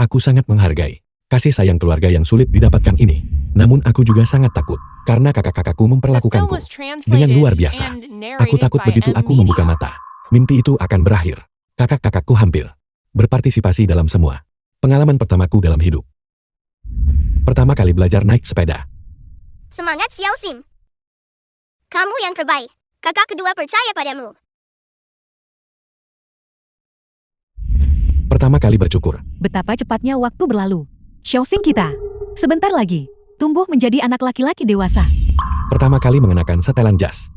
Speaker 2: Aku sangat menghargai kasih sayang keluarga yang sulit didapatkan ini. Namun aku juga sangat takut karena kakak-kakakku
Speaker 5: The film
Speaker 2: memperlakukanku
Speaker 5: was
Speaker 2: dengan
Speaker 5: translated
Speaker 2: luar biasa.
Speaker 5: and
Speaker 2: Aku
Speaker 5: narrated
Speaker 2: takut
Speaker 5: by
Speaker 2: begitu
Speaker 5: M.
Speaker 2: aku membuka
Speaker 5: Media.
Speaker 2: mata. Mimpi itu akan berakhir. Kakak-kakakku hampir berpartisipasi dalam semua pengalaman pertamaku dalam hidup. Pertama kali belajar naik sepeda.
Speaker 6: Semangat Xiao Xing. Kamu yang terbaik. Kakak kedua percaya padamu.
Speaker 2: Pertama kali bercukur.
Speaker 4: Betapa cepatnya waktu berlalu. Xiao Xing kita sebentar lagi tumbuh menjadi anak laki-laki dewasa.
Speaker 2: Pertama kali mengenakan setelan jas.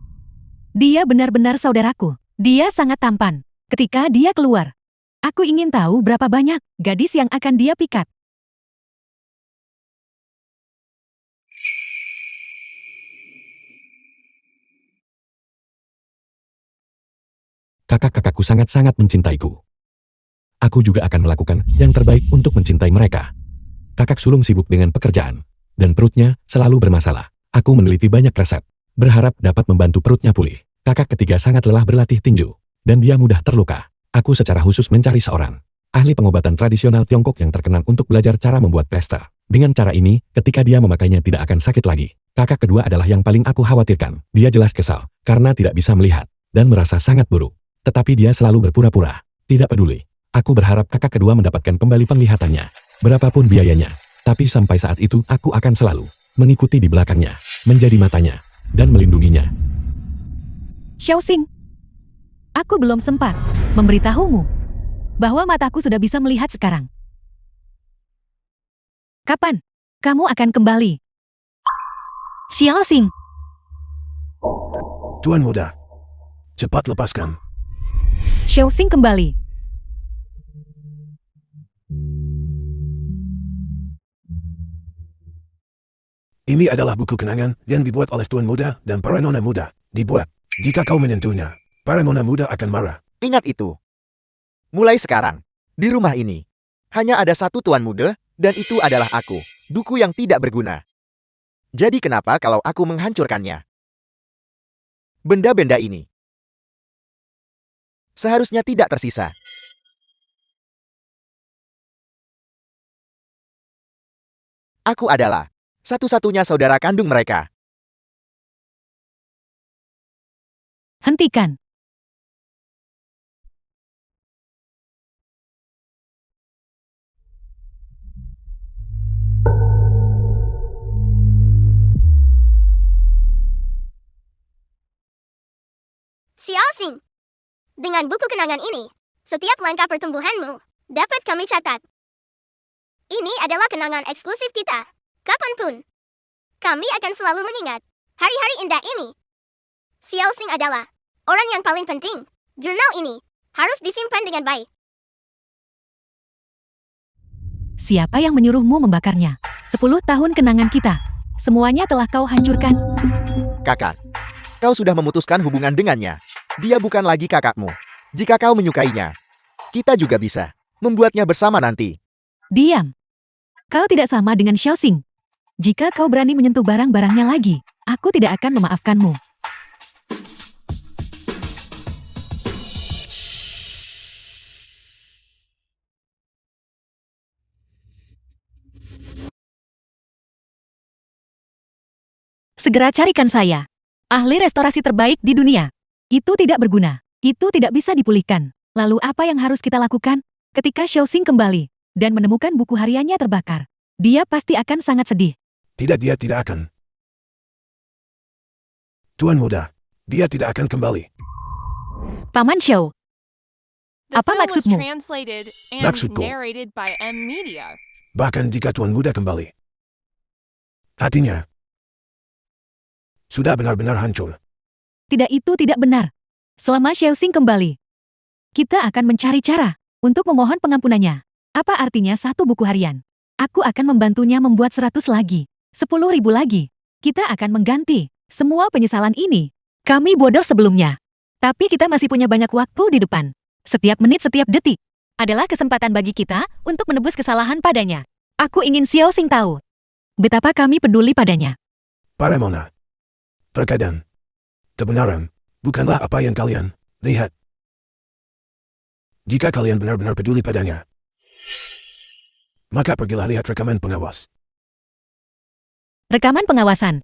Speaker 4: Dia benar-benar saudaraku. Dia sangat tampan. Ketika dia keluar, aku ingin tahu berapa banyak gadis yang akan dia pikat.
Speaker 2: Kakak-kakakku sangat-sangat mencintaiku. Aku juga akan melakukan yang terbaik untuk mencintai mereka. Kakak sulung sibuk dengan pekerjaan, dan perutnya selalu bermasalah. Aku meneliti banyak resep, berharap dapat membantu perutnya pulih. Kakak ketiga sangat lelah berlatih tinju, dan dia mudah terluka. Aku secara khusus mencari seorang ahli pengobatan tradisional Tiongkok yang terkenal untuk belajar cara membuat plester. Dengan cara ini, ketika dia memakainya tidak akan sakit lagi. Kakak kedua adalah yang paling aku khawatirkan. Dia jelas kesal, karena tidak bisa melihat, dan merasa sangat buruk. Tetapi dia selalu berpura-pura tidak peduli. Aku berharap kakak kedua mendapatkan kembali penglihatannya, berapapun biayanya. Tapi sampai saat itu, aku akan selalu mengikuti di belakangnya, menjadi matanya, dan melindunginya.
Speaker 4: Xiao Xing, aku belum sempat memberitahumu bahwa mataku sudah bisa melihat sekarang. Kapan kamu akan kembali? Xiao Xing,
Speaker 1: Tuan muda, cepat lepaskan.
Speaker 4: Xiao Xing kembali.
Speaker 1: Ini adalah buku kenangan yang dibuat oleh Tuan muda dan para nona muda. Dibuat. Jika kau menyentuhnya, para nona muda akan marah.
Speaker 3: Ingat itu. Mulai sekarang, di rumah ini, hanya ada satu tuan muda, dan itu adalah aku, duku yang tidak berguna. Jadi kenapa kalau aku menghancurkannya? Benda-benda ini seharusnya tidak tersisa. Aku adalah satu-satunya saudara kandung mereka.
Speaker 4: Hentikan.
Speaker 6: Xiao Xing. Dengan buku kenangan ini, setiap langkah pertumbuhanmu dapat kami catat. Ini adalah kenangan eksklusif kita. Kapanpun, kami akan selalu mengingat hari-hari indah ini. Xiao Xing adalah orang yang paling penting. Jurnal ini harus disimpan dengan baik.
Speaker 4: Siapa yang menyuruhmu membakarnya? 10 tahun kenangan kita. Semuanya telah kau hancurkan.
Speaker 3: Kakak, kau sudah memutuskan hubungan dengannya. Dia bukan lagi kakakmu. Jika kau menyukainya, kita juga bisa membuatnya bersama nanti.
Speaker 4: Diam. Kau tidak sama dengan Xiao Xing. Jika kau berani menyentuh barang-barangnya lagi, aku tidak akan memaafkanmu. Segera carikan saya ahli restorasi terbaik di dunia. Itu tidak berguna. Itu tidak bisa dipulihkan. Lalu apa yang harus kita lakukan? Ketika Xiaoxing kembali dan menemukan buku hariannya terbakar, dia pasti akan sangat sedih.
Speaker 1: Tidak, dia tidak akan. Tuan muda, dia tidak akan kembali.
Speaker 4: Paman Xiao,
Speaker 5: The
Speaker 4: Apa
Speaker 5: film was
Speaker 4: maksudmu?
Speaker 5: translated and
Speaker 1: Maksudku.
Speaker 5: narrated by M Media.
Speaker 1: Bahkan jika tuan muda kembali, hatinya sudah benar-benar hancur.
Speaker 4: tidak, itu tidak benar. Selama Xiaoxing kembali, kita akan mencari cara untuk memohon pengampunannya. Apa artinya satu buku harian? Aku akan membantunya membuat 100 lagi, 10.000 lagi. Kita akan mengganti semua penyesalan ini. Kami bodoh sebelumnya, tapi kita masih punya banyak waktu di depan. Setiap menit, setiap detik adalah kesempatan bagi kita untuk menebus kesalahan padanya. Aku ingin Xiaoxing tahu betapa kami peduli padanya.
Speaker 1: Para Mona, terkadang kebenaran bukanlah apa yang kalian lihat. Jika kalian benar-benar peduli padanya, maka pergilah lihat rekaman pengawas.
Speaker 4: Rekaman pengawasan.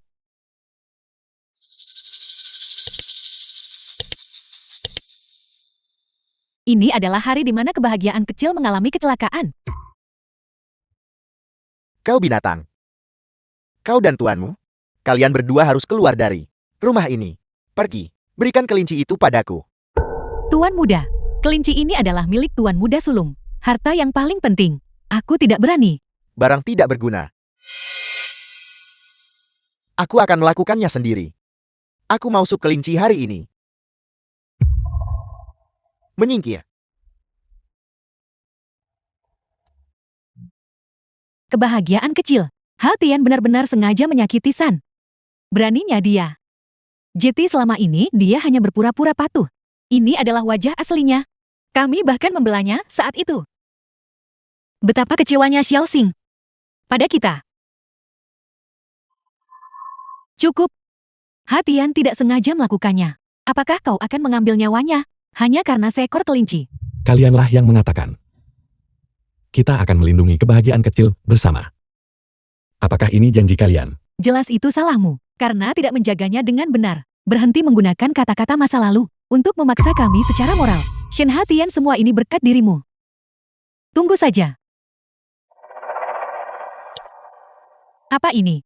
Speaker 4: Ini adalah hari di mana kebahagiaan kecil mengalami kecelakaan.
Speaker 3: Kau binatang. Kau dan tuanmu, kalian berdua harus keluar dari rumah ini. Pergi, berikan kelinci itu padaku.
Speaker 4: Tuan muda, kelinci ini adalah milik Tuan Muda Sulung. Harta yang paling penting. Aku tidak berani.
Speaker 3: Barang tidak berguna. Aku akan melakukannya sendiri. Aku mau sup kelinci hari ini. Menyingkir.
Speaker 4: Kebahagiaan kecil. Hao Tian benar-benar sengaja menyakiti San. Beraninya dia. JT selama ini dia hanya berpura-pura patuh. Ini adalah wajah aslinya. Kami bahkan membelanya saat itu. Betapa kecewanya Xiaoxing pada kita. Cukup. Hao Tian tidak sengaja melakukannya. Apakah kau akan mengambil nyawanya hanya karena seekor kelinci?
Speaker 2: Kalianlah yang mengatakan. Kita akan melindungi kebahagiaan kecil bersama. Apakah ini janji kalian?
Speaker 4: Jelas itu salahmu, karena tidak menjaganya dengan benar. Berhenti menggunakan kata-kata masa lalu untuk memaksa kami secara moral. Shen Hatian, semua ini berkat dirimu. Tunggu saja. Apa ini?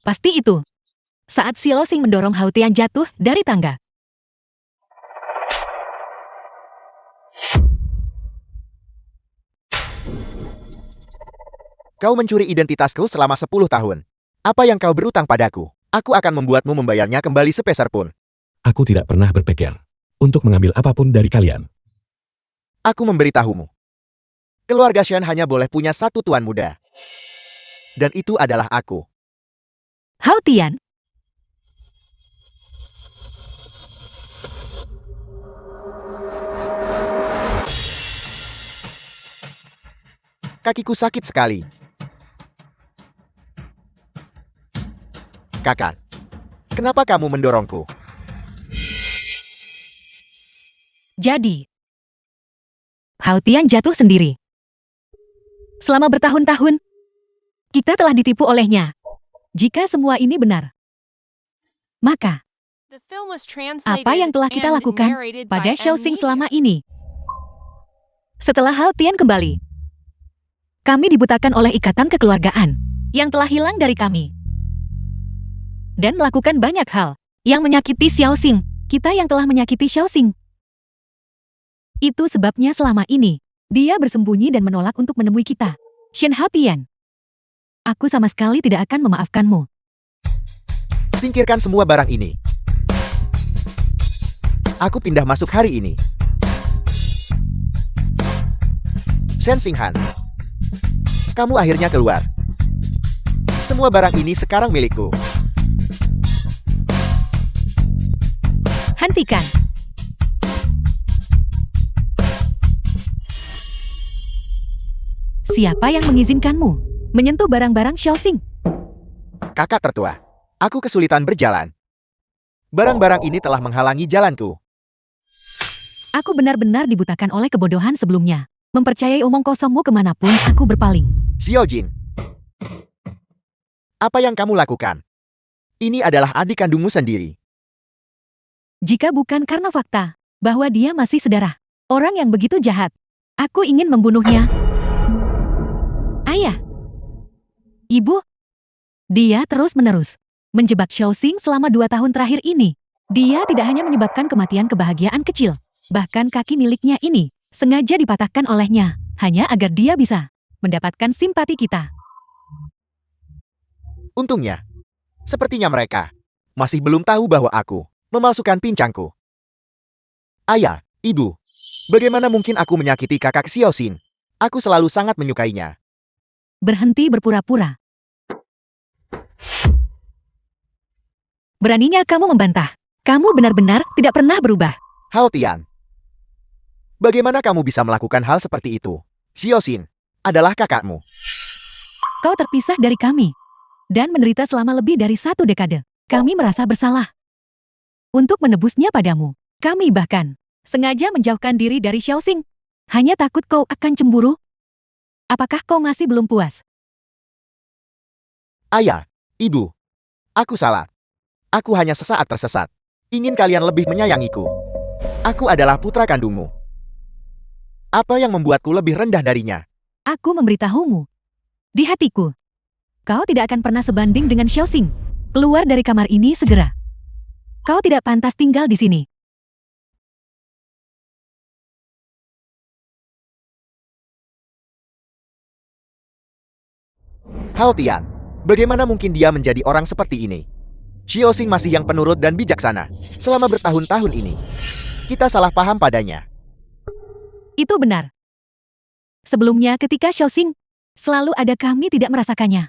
Speaker 4: Pasti itu. Saat Xiaoxing mendorong Hao Tian jatuh dari tangga.
Speaker 3: Kau mencuri identitasku selama 10 tahun. Apa yang kau berutang padaku? Aku akan membuatmu membayarnya kembali sepeser pun.
Speaker 2: Aku tidak pernah berpikir untuk mengambil apapun dari kalian.
Speaker 3: Aku memberitahumu. Keluarga Shen hanya boleh punya satu tuan muda. Dan itu adalah aku.
Speaker 4: Hao Tian.
Speaker 3: Kakiku sakit sekali. Kakak, kenapa kamu mendorongku?
Speaker 4: Jadi, Hao Tian jatuh sendiri. Selama bertahun-tahun, kita telah ditipu olehnya. Jika semua ini benar, maka
Speaker 5: The film was translated
Speaker 4: apa yang telah kita
Speaker 5: and
Speaker 4: lakukan
Speaker 5: narrated
Speaker 4: pada
Speaker 5: by
Speaker 4: Xiaoxing
Speaker 5: M
Speaker 4: selama
Speaker 5: Media.
Speaker 4: ini? Setelah Hao Tian kembali, kami dibutakan oleh ikatan kekeluargaan yang telah hilang dari kami. Dan melakukan banyak hal yang menyakiti Xiaoxing. Kita yang telah menyakiti Xiaoxing. Itu sebabnya selama ini, dia bersembunyi dan menolak untuk menemui kita. Shen Hatian. Aku sama sekali tidak akan memaafkanmu.
Speaker 3: Singkirkan semua barang ini. Aku pindah masuk hari ini. Shen Xinghan. Kamu akhirnya keluar. Semua barang ini sekarang milikku.
Speaker 4: Hentikan. Siapa yang mengizinkanmu menyentuh barang-barang Xiaoxing?
Speaker 3: Kakak tertua. Aku kesulitan berjalan. Barang-barang ini telah menghalangi jalanku.
Speaker 4: Aku benar-benar dibutakan oleh kebodohan sebelumnya. Mempercayai omong kosongmu kemanapun aku berpaling.
Speaker 3: Xiao Jing. Apa yang kamu lakukan? Ini adalah adik kandungmu sendiri.
Speaker 4: Jika bukan karena fakta bahwa dia masih sedarah orang yang begitu jahat, aku ingin membunuhnya. Ayah. Ibu. Dia terus-menerus menjebak Xiaoxing selama 2 tahun terakhir ini. Dia tidak hanya menyebabkan kematian kebahagiaan kecil, bahkan kaki miliknya ini sengaja dipatahkan olehnya, hanya agar dia bisa mendapatkan simpati kita.
Speaker 3: Untungnya, sepertinya mereka masih belum tahu bahwa aku memalsukan pincangku. Ayah, ibu, bagaimana mungkin aku menyakiti kakak Xiaoxing? Aku selalu sangat menyukainya.
Speaker 4: Berhenti berpura-pura. Beraninya kamu membantah. Kamu benar-benar tidak pernah berubah.
Speaker 3: Hao Tian, bagaimana kamu bisa melakukan hal seperti itu? Xiaoxing adalah kakakmu.
Speaker 4: Kau terpisah dari kami dan menderita selama lebih dari 1 dekade. Kami merasa bersalah. Untuk menebusnya padamu, kami bahkan sengaja menjauhkan diri dari Xiaoxing. Hanya takut kau akan cemburu. Apakah kau masih belum puas?
Speaker 3: Ayah, ibu, aku salah. Aku hanya sesaat tersesat. Ingin kalian lebih menyayangiku. Aku adalah putra kandungmu. Apa yang membuatku lebih rendah darinya?
Speaker 4: Aku memberitahumu. Di hatiku, kau tidak akan pernah sebanding dengan Xiaoxing. Keluar dari kamar ini segera. Kau tidak pantas tinggal di sini.
Speaker 3: Hao Tian, bagaimana mungkin dia menjadi orang seperti ini? Xiaoxing masih yang penurut dan bijaksana. Selama bertahun-tahun ini, kita salah paham padanya.
Speaker 4: Itu benar. Sebelumnya ketika Xiaoxing, selalu ada kami tidak merasakannya.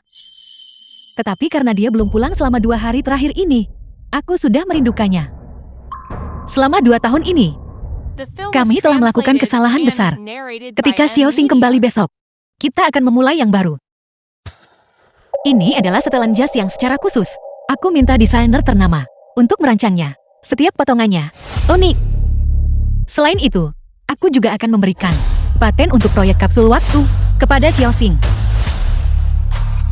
Speaker 4: Tetapi karena dia belum pulang selama 2 hari terakhir ini, aku sudah merindukannya. Selama 2 tahun ini, kami telah melakukan kesalahan besar. Ketika Xiaoxing kembali besok, kita akan memulai yang baru. Ini adalah setelan jas yang secara khusus aku minta desainer ternama untuk merancangnya. Setiap potongannya unik. Selain itu, aku juga akan memberikan paten untuk proyek kapsul waktu kepada Xiaoxing.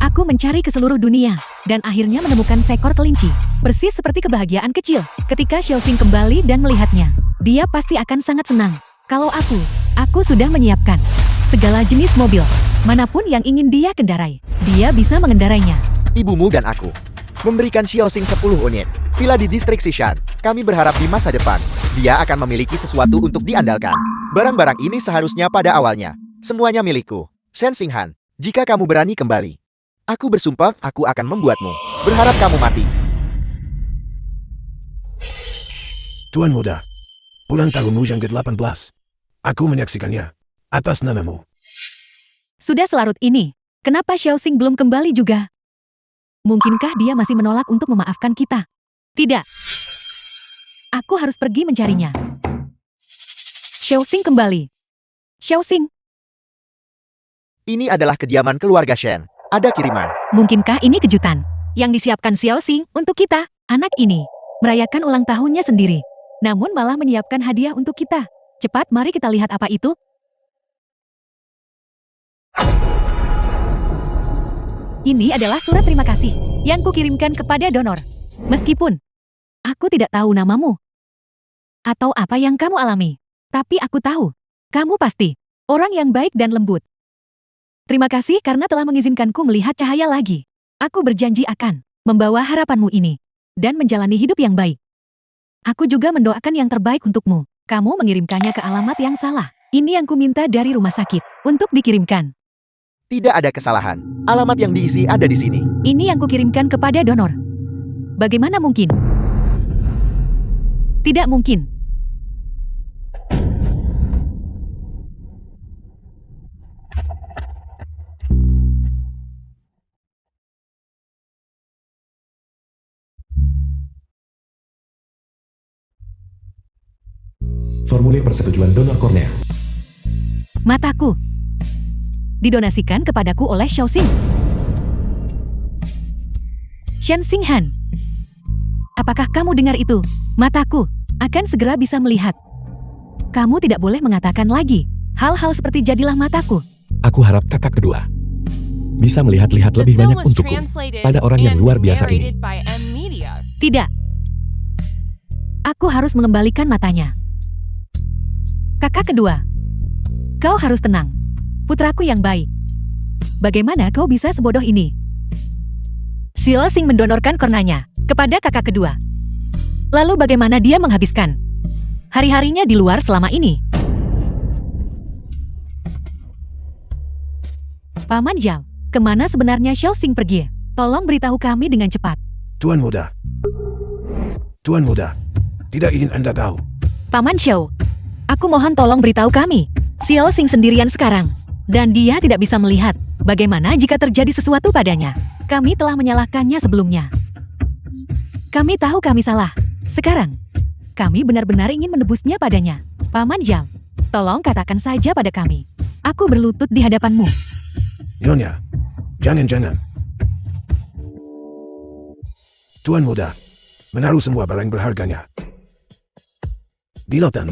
Speaker 4: Aku mencari ke seluruh dunia dan akhirnya menemukan seekor kelinci, persis seperti kebahagiaan kecil. Ketika Xiaoxing kembali dan melihatnya, dia pasti akan sangat senang. Kalau aku sudah menyiapkan segala jenis mobil, manapun yang ingin dia kendarai, dia bisa mengendarainya.
Speaker 3: Ibumu dan aku memberikan Xiaoxing 10 unit villa di distrik Xishan. Kami berharap di masa depan, dia akan memiliki sesuatu untuk diandalkan. Barang-barang ini seharusnya pada awalnya semuanya milikku. Shen Xinghan, jika kamu berani kembali, aku bersumpah aku akan membuatmu berharap kamu mati.
Speaker 1: Tuan muda, bulan tahunmu yang ke-18. Aku menyaksikannya atas namamu.
Speaker 4: Sudah selarut ini, kenapa Xiaoxing belum kembali juga? Mungkinkah dia masih menolak untuk memaafkan kita? Tidak. Aku harus pergi mencarinya. Xiaoxing kembali. Xiaoxing,
Speaker 3: Ini adalah kediaman keluarga Shen. Ada kiriman.
Speaker 4: mungkinkah ini kejutan yang disiapkan Xiaoxing untuk kita? Anak ini merayakan ulang tahunnya sendiri, namun malah menyiapkan hadiah untuk kita. Cepat, mari kita lihat apa itu. Ini adalah surat terima kasih yang kukirimkan kepada donor. Meskipun aku tidak tahu namamu atau apa yang kamu alami, tapi aku tahu kamu pasti orang yang baik dan lembut. Terima kasih karena telah mengizinkanku melihat cahaya lagi. Aku berjanji akan membawa harapanmu ini dan menjalani hidup yang baik. Aku juga mendoakan yang terbaik untukmu. Kamu mengirimkannya ke alamat yang salah. Ini yang kuminta dari rumah sakit untuk dikirimkan.
Speaker 3: Tidak ada kesalahan. Alamat yang diisi ada di sini.
Speaker 4: Ini yang kukirimkan kepada donor. Bagaimana mungkin? Tidak mungkin.
Speaker 2: Formulir persetujuan donor kornea.
Speaker 4: Mataku didonasikan kepadaku oleh Xiaoxing. Shen Xinghan, apakah kamu dengar itu? Mataku akan segera bisa melihat. Kamu tidak boleh mengatakan lagi hal-hal seperti jadilah mataku.
Speaker 2: Aku harap kakak kedua bisa melihat-lihat
Speaker 5: The
Speaker 2: lebih
Speaker 5: film
Speaker 2: banyak
Speaker 5: was
Speaker 2: untukku
Speaker 5: translated
Speaker 2: pada orang yang
Speaker 5: and
Speaker 2: luar biasa ini.
Speaker 5: narrated by M. Media.
Speaker 4: Tidak. Aku harus mengembalikan matanya. Kakak kedua. Kau harus tenang. Putraku yang baik. Bagaimana kau bisa sebodoh ini? Xiaoxing mendonorkan kornanya kepada kakak kedua. Lalu bagaimana dia menghabiskan hari-harinya di luar selama ini? Paman Zhao, kemana sebenarnya Xiaoxing pergi? Tolong beritahu kami dengan cepat.
Speaker 1: Tuan Muda. Tuan Muda. Tidak ingin Anda tahu.
Speaker 4: Paman Xiao, aku mohon tolong beritahu kami. Xiaoxing sendirian sekarang. Dan dia tidak bisa melihat bagaimana jika terjadi sesuatu padanya. Kami telah menyalahkannya sebelumnya. Kami tahu kami salah. Sekarang, kami benar-benar ingin menebusnya padanya. Paman Zhao, tolong katakan saja pada kami. Aku berlutut di hadapanmu.
Speaker 1: Nyonya. Jangan. Tuan Muda. Menaruh semua barang berharganya di lautan.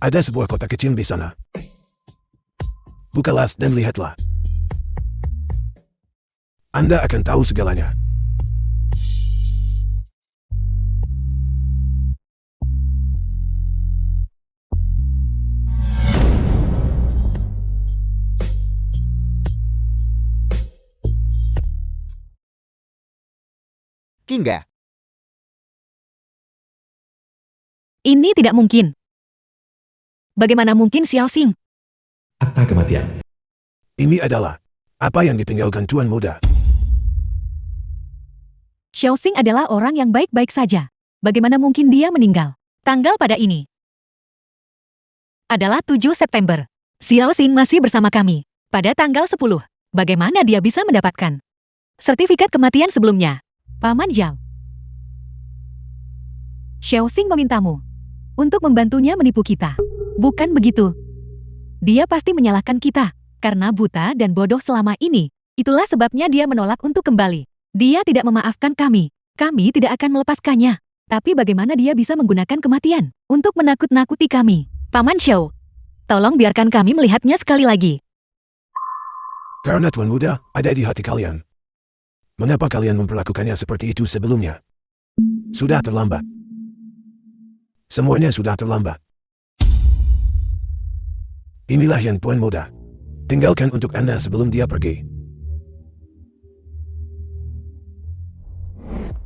Speaker 1: Ada sebuah kota kecil di sana. Bukalah dan lihatlah. Anda akan tahu segalanya.
Speaker 3: Qingga.
Speaker 4: Ini tidak mungkin. Bagaimana mungkin Xiaoxing?
Speaker 2: Akta kematian.
Speaker 1: Ini adalah apa yang ditinggalkan Tuan Muda.
Speaker 4: Xiaoxing adalah orang yang baik-baik saja. Bagaimana mungkin dia meninggal? Tanggal pada ini adalah 7 September. Xiaoxing masih bersama kami. Pada tanggal 10, bagaimana dia bisa mendapatkan sertifikat kematian sebelumnya? Paman Zhao. Xiaoxing memintamu untuk membantunya menipu kita. Bukan begitu. Dia pasti menyalahkan kita karena buta dan bodoh selama ini. Itulah sebabnya dia menolak untuk kembali. Dia tidak memaafkan kami. Kami tidak akan melepaskannya. Tapi bagaimana dia bisa menggunakan kematian untuk menakut-nakuti kami? Paman Xiao, tolong biarkan kami melihatnya sekali lagi.
Speaker 1: Karena Tuan Muda ada di hati kalian. Mengapa kalian memperlakukannya seperti itu sebelumnya? Sudah terlambat. Semuanya sudah terlambat. Inilah yang Tuan Muda tinggalkan untuk Anda sebelum dia pergi.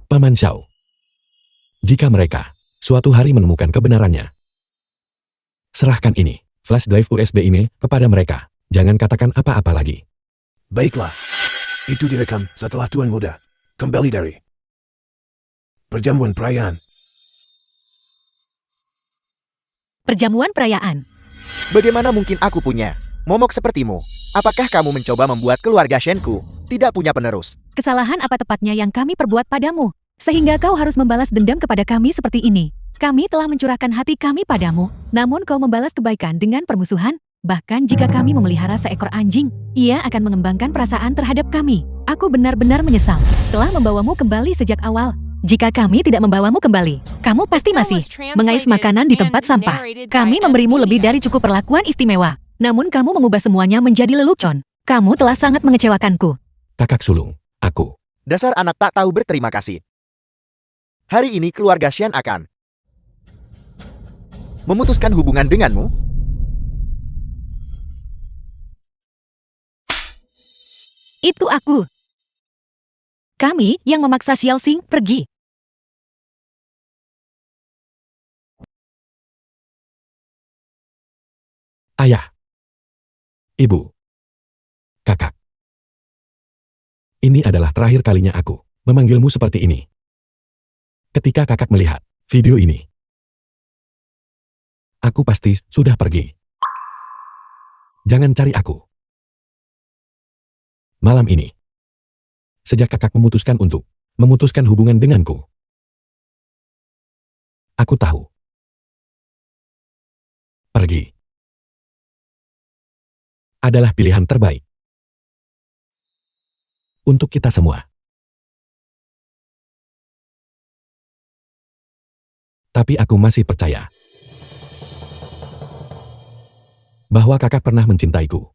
Speaker 2: Paman Xiao. Jika mereka suatu hari menemukan kebenarannya, serahkan ini, flash drive USB ini, kepada mereka. Jangan katakan apa-apa lagi.
Speaker 1: Baiklah. Itu direkam setelah Tuan Muda kembali dari perjamuan perayaan.
Speaker 4: Perjamuan perayaan.
Speaker 3: Bagaimana mungkin aku punya momok sepertimu? Apakah kamu mencoba membuat keluarga Shenku tidak punya penerus?
Speaker 4: Kesalahan apa tepatnya yang kami perbuat padamu? Sehingga kau harus membalas dendam kepada kami seperti ini. Kami telah mencurahkan hati kami padamu, namun kau membalas kebaikan dengan permusuhan? Bahkan jika kami memelihara seekor anjing, ia akan mengembangkan perasaan terhadap kami. Aku benar-benar menyesal telah membawamu kembali sejak awal. Jika kami tidak membawamu kembali, kamu pasti masih mengais makanan di tempat sampah. Kami memberimu lebih dari cukup perlakuan istimewa. Namun kamu mengubah semuanya menjadi lelucon. Kamu telah sangat mengecewakanku.
Speaker 2: Kakak sulung, aku.
Speaker 3: Dasar anak tak tahu berterima kasih. Hari ini keluarga Shen akan memutuskan hubungan denganmu.
Speaker 4: Itu aku. Kami yang memaksa Xiaoxing pergi.
Speaker 2: Ayah. Ibu. Kakak. Ini adalah terakhir kalinya aku memanggilmu seperti ini. Ketika kakak melihat video ini, aku pasti sudah pergi. Jangan cari aku. Malam ini, sejak kakak memutuskan hubungan denganku, aku tahu. Pergi adalah pilihan terbaik untuk kita semua. Tapi aku masih percaya bahwa kakak pernah mencintaiku.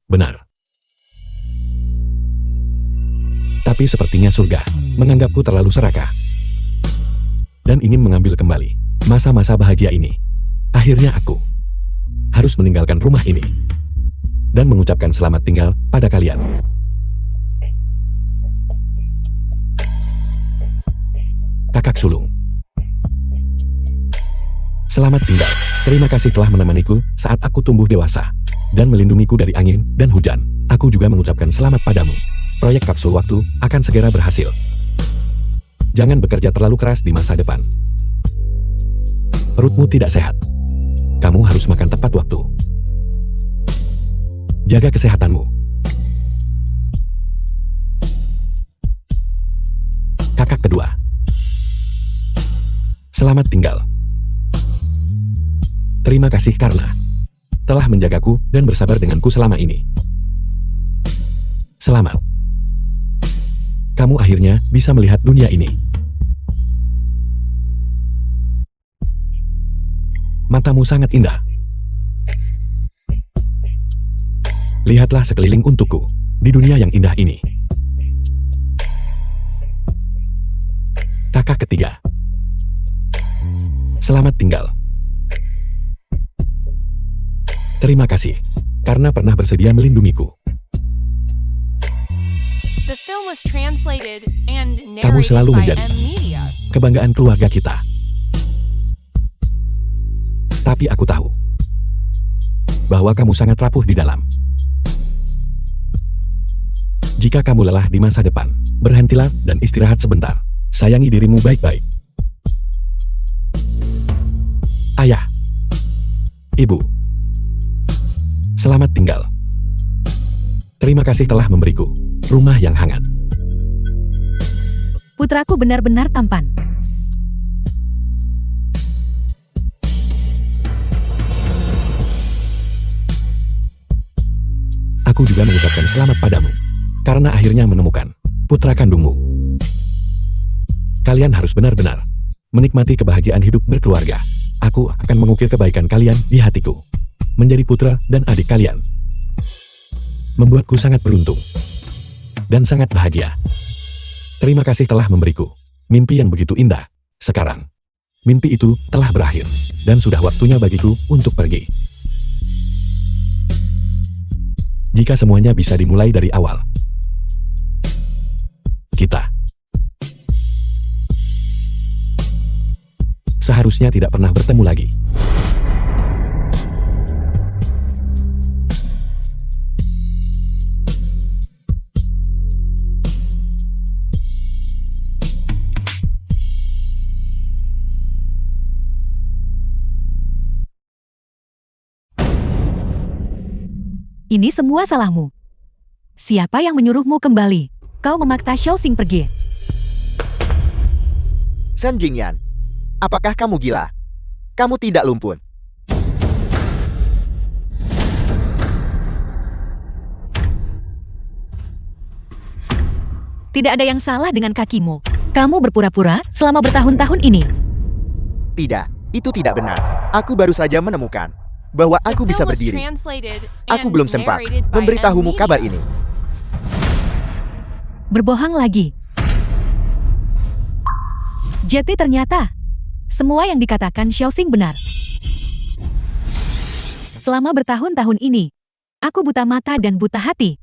Speaker 2: Benar. Tapi sepertinya surga menganggapku terlalu serakah dan ingin mengambil kembali masa-masa bahagia ini. Akhirnya aku harus meninggalkan rumah ini dan mengucapkan selamat tinggal pada kalian. Kakak sulung, selamat tinggal. Terima kasih telah menemaniku saat aku tumbuh dewasa dan melindungiku dari angin dan hujan. Aku juga mengucapkan selamat padamu. Proyek kapsul waktu akan segera berhasil. Jangan bekerja terlalu keras di masa depan. Perutmu tidak sehat. Kamu harus makan tepat waktu. Jaga kesehatanmu. Kakak kedua, selamat tinggal. Terima kasih karena telah menjagaku dan bersabar denganku selama ini. Selamat. Kamu akhirnya bisa melihat dunia ini. Matamu sangat indah. Lihatlah sekeliling untukku di dunia yang indah ini. Kakak ketiga, selamat tinggal. Terima kasih karena pernah bersedia melindungiku.
Speaker 5: The film was translated and
Speaker 2: Kamu
Speaker 5: narrated
Speaker 2: selalu
Speaker 5: by
Speaker 2: menjadi
Speaker 5: M-Media.
Speaker 2: kebanggaan keluarga kita. Tapi aku tahu bahwa kamu sangat rapuh di dalam. Jika kamu lelah di masa depan, berhentilah dan istirahat sebentar. Sayangi dirimu baik-baik. Ayah, Ibu, selamat tinggal. Terima kasih telah memberiku rumah yang hangat.
Speaker 4: Putraku benar-benar tampan.
Speaker 2: Aku juga mengucapkan selamat padamu, karena akhirnya menemukan putra kandungmu. Kalian harus benar-benar menikmati kebahagiaan hidup berkeluarga. Aku akan mengukir kebaikan kalian di hatiku. Menjadi putra dan adik kalian membuatku sangat beruntung dan sangat bahagia. Terima kasih telah memberiku mimpi yang begitu indah. Sekarang, mimpi itu telah berakhir dan sudah waktunya bagiku untuk pergi. Jika semuanya bisa dimulai dari awal, kita seharusnya tidak pernah bertemu lagi.
Speaker 4: Ini semua salahmu. Siapa yang menyuruhmu kembali? Kau memaksa Xiaoxing pergi.
Speaker 3: Shen Jingyan, apakah kamu gila? Kamu tidak lumpur.
Speaker 4: Tidak ada yang salah dengan kakimu. Kamu berpura-pura selama bertahun-tahun ini.
Speaker 3: Tidak, itu tidak benar. Aku baru saja menemukan bahwa aku bisa berdiri. Aku belum sempat memberitahumu kabar ini.
Speaker 4: Berbohong lagi. Jadi ternyata semua yang dikatakan Xiaoxing benar. Selama bertahun-tahun ini, aku buta mata dan buta hati.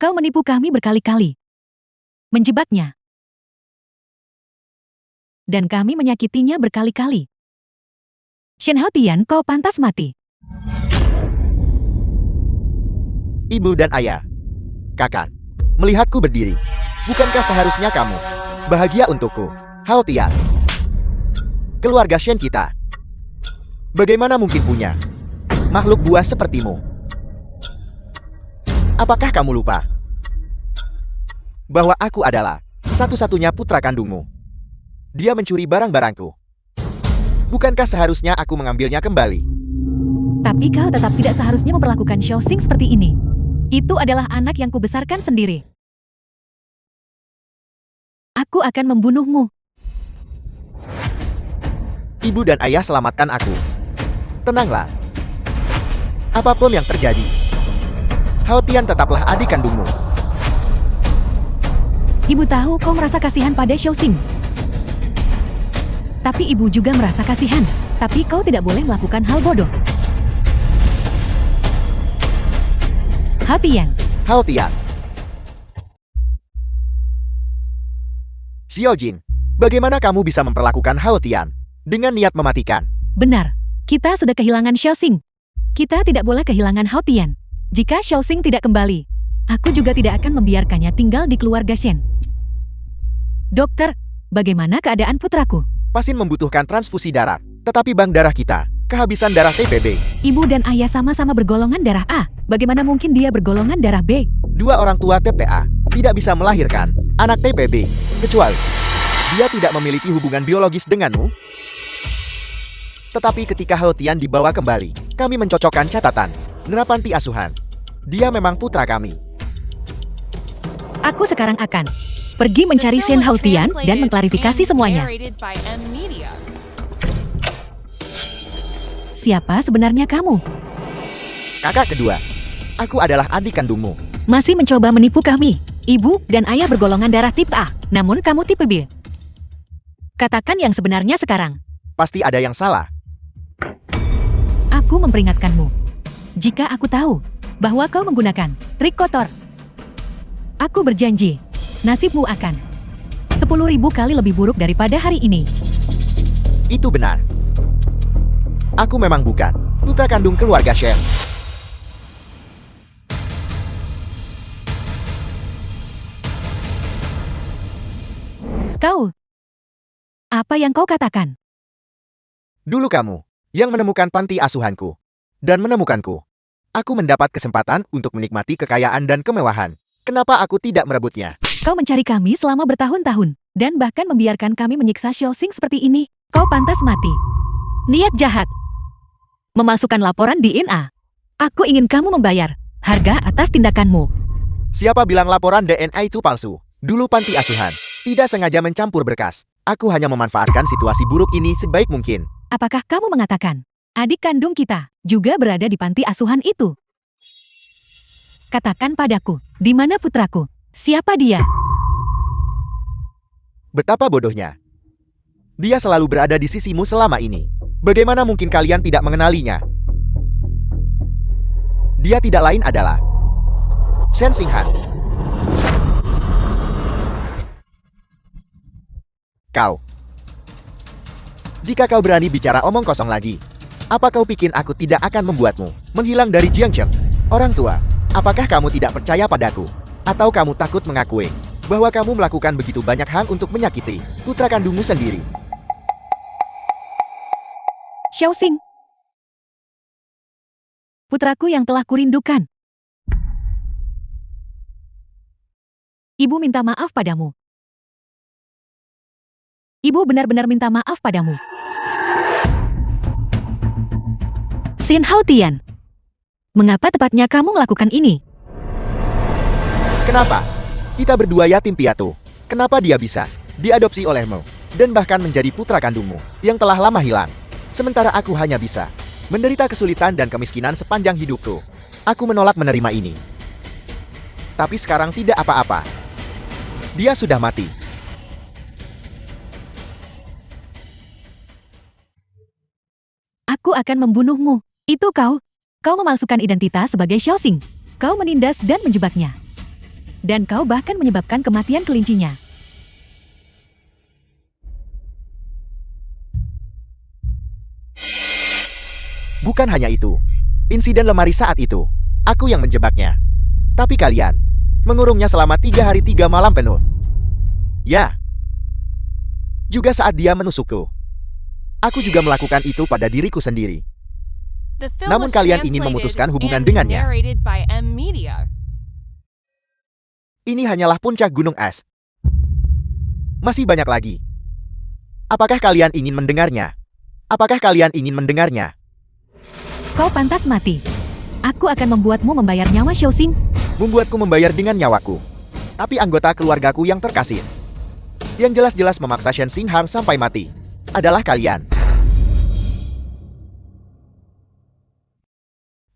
Speaker 4: Kau menipu kami berkali-kali. Menjebaknya. Dan kami menyakitinya berkali-kali. Shen Haotian, kau pantas mati.
Speaker 3: Ibu dan ayah, kakak, melihatku berdiri. Bukankah seharusnya kamu bahagia untukku, Haotian? Keluarga Shen kita. Bagaimana mungkin punya makhluk buas sepertimu? Apakah kamu lupa bahwa aku adalah satu-satunya putra kandungmu? Dia mencuri barang-barangku. Bukankah seharusnya aku mengambilnya kembali?
Speaker 4: Tapi kau tetap tidak seharusnya memperlakukan Xiaoxing seperti ini. Itu adalah anak yang kubesarkan sendiri. Aku akan membunuhmu.
Speaker 3: Ibu dan ayah selamatkan aku. Tenanglah. Apapun yang terjadi, Haotian tetaplah adik kandungmu.
Speaker 4: Ibu tahu kau merasa kasihan pada Xiaoxing. Tapi ibu juga merasa kasihan. Tapi kau tidak boleh melakukan hal bodoh. Hao Tian,
Speaker 3: Hao Tian. Xiao Jing, bagaimana kamu bisa memperlakukan Hao Tian dengan niat mematikan?
Speaker 4: benar. Kita sudah kehilangan Xiaoxing. Kita tidak boleh kehilangan Hao Tian. Jika Xiaoxing tidak kembali, aku juga tidak akan membiarkannya tinggal di keluarga Shen. Dokter, bagaimana keadaan putraku?
Speaker 3: Pasien membutuhkan transfusi darah, tetapi bank darah kita kehabisan darah TPB.
Speaker 4: Ibu dan ayah sama-sama bergolongan darah A. Bagaimana mungkin dia bergolongan darah B?
Speaker 3: Dua orang tua TPA tidak bisa melahirkan anak TPB, kecuali dia tidak memiliki hubungan biologis denganmu. Tetapi ketika Hao Tian dibawa kembali, kami mencocokkan catatan. Nerapanti asuhan. Dia memang putra kami.
Speaker 4: Aku sekarang akan pergi mencari Shen Hao Tian dan mengklarifikasi semuanya. Siapa sebenarnya kamu?
Speaker 3: Kakak kedua. Aku adalah adik kandungmu.
Speaker 4: Masih mencoba menipu kami. Ibu dan ayah bergolongan darah tipe A, namun kamu tipe B. Katakan yang sebenarnya sekarang.
Speaker 3: Pasti ada yang salah.
Speaker 4: Aku memperingatkanmu. Jika aku tahu bahwa kau menggunakan trik kotor, aku berjanji, nasibmu akan 10.000 kali lebih buruk daripada hari ini.
Speaker 3: Itu benar. Aku memang bukan putra kandung keluarga Shen.
Speaker 4: Kau, apa yang kau katakan?
Speaker 3: Dulu kamu yang menemukan panti asuhanku dan menemukanku. Aku mendapat kesempatan untuk menikmati kekayaan dan kemewahan. Kenapa aku tidak merebutnya?
Speaker 4: Kau mencari kami selama bertahun-tahun, dan bahkan membiarkan kami menyiksa Xiaoxing seperti ini. Kau pantas mati. Niat jahat. Memasukkan laporan di DNA. Aku ingin kamu membayar harga atas tindakanmu.
Speaker 3: Siapa bilang laporan DNA itu palsu? Dulu panti asuhan tidak sengaja mencampur berkas. Aku hanya memanfaatkan situasi buruk ini sebaik mungkin.
Speaker 4: Apakah kamu mengatakan adik kandung kita juga berada di panti asuhan itu? Katakan padaku, di mana putraku? Siapa dia?
Speaker 3: Betapa bodohnya. Dia selalu berada di sisimu selama ini. Bagaimana mungkin kalian tidak mengenalinya? Dia tidak lain adalah Shen Xinghan. Kau. Jika kau berani bicara omong kosong lagi, apa kau pikir aku tidak akan membuatmu menghilang dari Jiangcheng? Orang tua, apakah kamu tidak percaya padaku? Atau kamu takut mengakui bahwa kamu melakukan begitu banyak hal untuk menyakiti putra kandungmu sendiri?
Speaker 4: Xiaoxing. Putraku yang telah kurindukan. Ibu minta maaf padamu. Ibu benar-benar minta maaf padamu. Shen Hao Tian. Mengapa tepatnya kamu melakukan ini?
Speaker 3: Kenapa? Kita berdua yatim piatu. Kenapa dia bisa diadopsi olehmu dan bahkan menjadi putra kandungmu yang telah lama hilang? Sementara aku hanya bisa menderita kesulitan dan kemiskinan sepanjang hidupku. Aku menolak menerima ini. Tapi sekarang tidak apa-apa. Dia sudah mati.
Speaker 4: Aku akan membunuhmu. Itu kau. Kau memalsukan identitas sebagai Xiaoxing. Kau menindas dan menjebaknya. Dan kau bahkan menyebabkan kematian kelincinya.
Speaker 3: Bukan hanya itu. Insiden lemari saat itu, aku yang menjebaknya. Tapi kalian mengurungnya selama 3 hari 3 malam penuh. Ya. Juga saat dia menusukku. Aku juga melakukan itu pada diriku sendiri. Namun kalian ingin memutuskan hubungan dengannya. Ini hanyalah puncak gunung es. Masih banyak lagi. Apakah kalian ingin mendengarnya? Apakah kalian ingin mendengarnya?
Speaker 4: Kau pantas mati. Aku akan membuatmu membayar nyawa Xiaoxing.
Speaker 3: Membuatku membayar dengan nyawaku. Tapi anggota keluargaku yang terkasih, yang jelas-jelas memaksa Shen Xinghan sampai mati, adalah kalian.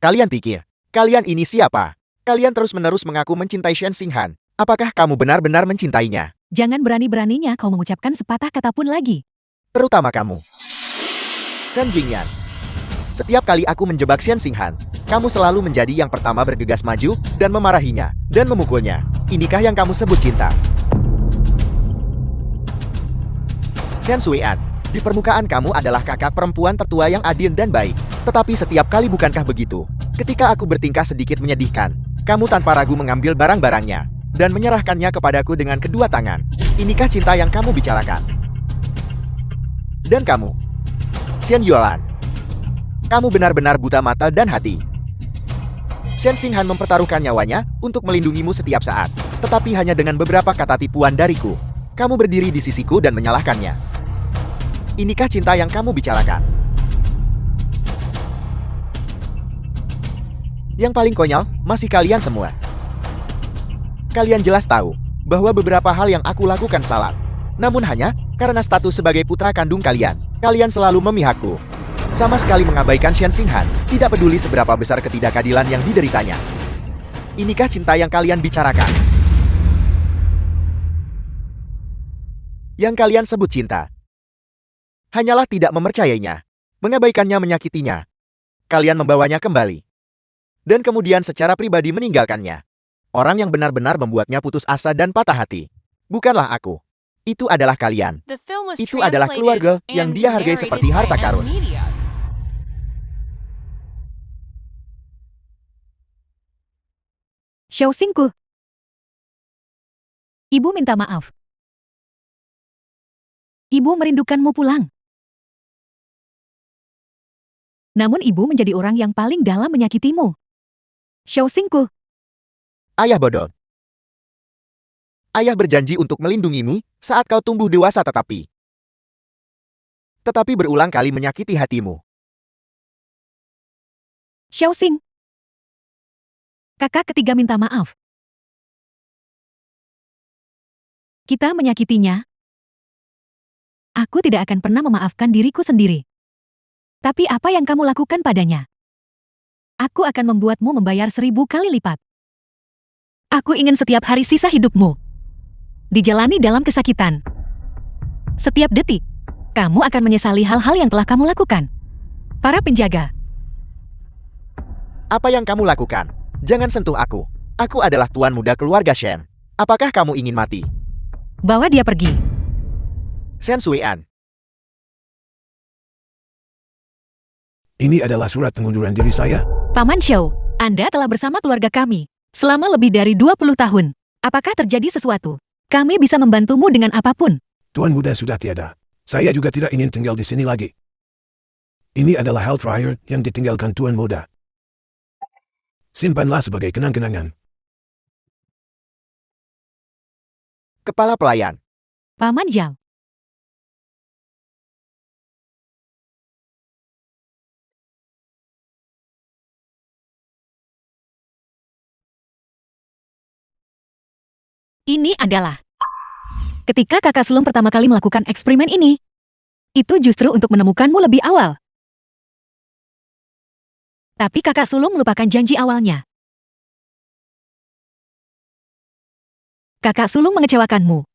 Speaker 3: Kalian pikir, kalian ini siapa? Kalian terus-menerus mengaku mencintai Shen Xinghan, Apakah kamu benar-benar mencintainya?
Speaker 4: Jangan berani-beraninya kau mengucapkan sepatah kata pun lagi.
Speaker 3: Terutama kamu. Shen Jingyan. Setiap kali aku menjebak Shen Xinghan, kamu selalu menjadi yang pertama bergegas maju dan memarahinya dan memukulnya. Inikah yang kamu sebut cinta? Shen Suian, di permukaan kamu adalah kakak perempuan tertua yang adil dan baik. Tetapi setiap kali bukankah begitu? Ketika aku bertingkah sedikit menyedihkan, kamu tanpa ragu mengambil barang-barangnya dan menyerahkannya kepadaku dengan kedua tangan. Inikah cinta yang kamu bicarakan? Dan kamu, Shen Yuan, kamu benar-benar buta mata dan hati. Shen Xinghan mempertaruhkan nyawanya untuk melindungimu setiap saat, tetapi hanya dengan beberapa kata tipuan dariku. Kamu berdiri di sisiku dan menyalahkannya. Inikah cinta yang kamu bicarakan? Yang paling konyol, masih kalian semua. Kalian jelas tahu bahwa beberapa hal yang aku lakukan salah. Namun hanya karena status sebagai putra kandung kalian, kalian selalu memihakku. Sama sekali mengabaikan Shen Xinghan, tidak peduli seberapa besar ketidakadilan yang dideritanya. Inikah cinta yang kalian bicarakan? Yang kalian sebut cinta. Hanyalah tidak mempercayainya, mengabaikannya, menyakitinya. Kalian membawanya kembali. Dan kemudian secara pribadi meninggalkannya. Orang yang benar-benar membuatnya putus asa dan patah hati. Bukanlah aku. Itu adalah kalian.
Speaker 5: The film was
Speaker 3: Itu adalah keluarga
Speaker 5: translated
Speaker 3: yang
Speaker 5: and
Speaker 3: dia hargai
Speaker 5: narrated
Speaker 3: seperti
Speaker 5: by
Speaker 3: harta
Speaker 5: M
Speaker 3: karun.
Speaker 5: Media.
Speaker 4: Xiaoxingku. Ibu minta maaf. Ibu merindukanmu pulang. Namun ibu menjadi orang yang paling dalam menyakitimu. Xiaoxingku.
Speaker 3: Ayah bodoh. Ayah berjanji untuk melindungimu saat kau tumbuh dewasa tetapi berulang kali menyakiti hatimu.
Speaker 4: Xiaoxing. Kakak ketiga minta maaf. Kita menyakitinya. Aku tidak akan pernah memaafkan diriku sendiri. Tapi apa yang kamu lakukan padanya? Aku akan membuatmu membayar 1000 kali lipat. Aku ingin setiap hari sisa hidupmu dijalani dalam kesakitan. Setiap detik, kamu akan menyesali hal-hal yang telah kamu lakukan. Para penjaga.
Speaker 3: Apa yang kamu lakukan? Jangan sentuh aku. Aku adalah tuan muda keluarga Shen. Apakah kamu ingin mati?
Speaker 4: Bawa dia pergi.
Speaker 3: Shen Suian.
Speaker 1: Ini adalah surat pengunduran diri saya.
Speaker 4: Paman Xiao, Anda telah bersama keluarga kami selama lebih dari 20 tahun. Apakah terjadi sesuatu? Kami bisa membantumu dengan apapun.
Speaker 1: Tuan muda sudah tiada. Saya juga tidak ingin tinggal di sini lagi. Ini adalah hal terakhir yang ditinggalkan tuan muda. Simpanlah sebagai kenang-kenangan.
Speaker 3: Kepala pelayan.
Speaker 4: Paman Zhao. Ini adalah ketika kakak sulung pertama kali melakukan eksperimen ini. Itu justru untuk menemukanmu lebih awal. Tapi kakak sulung melupakan janji awalnya. Kakak sulung mengecewakanmu.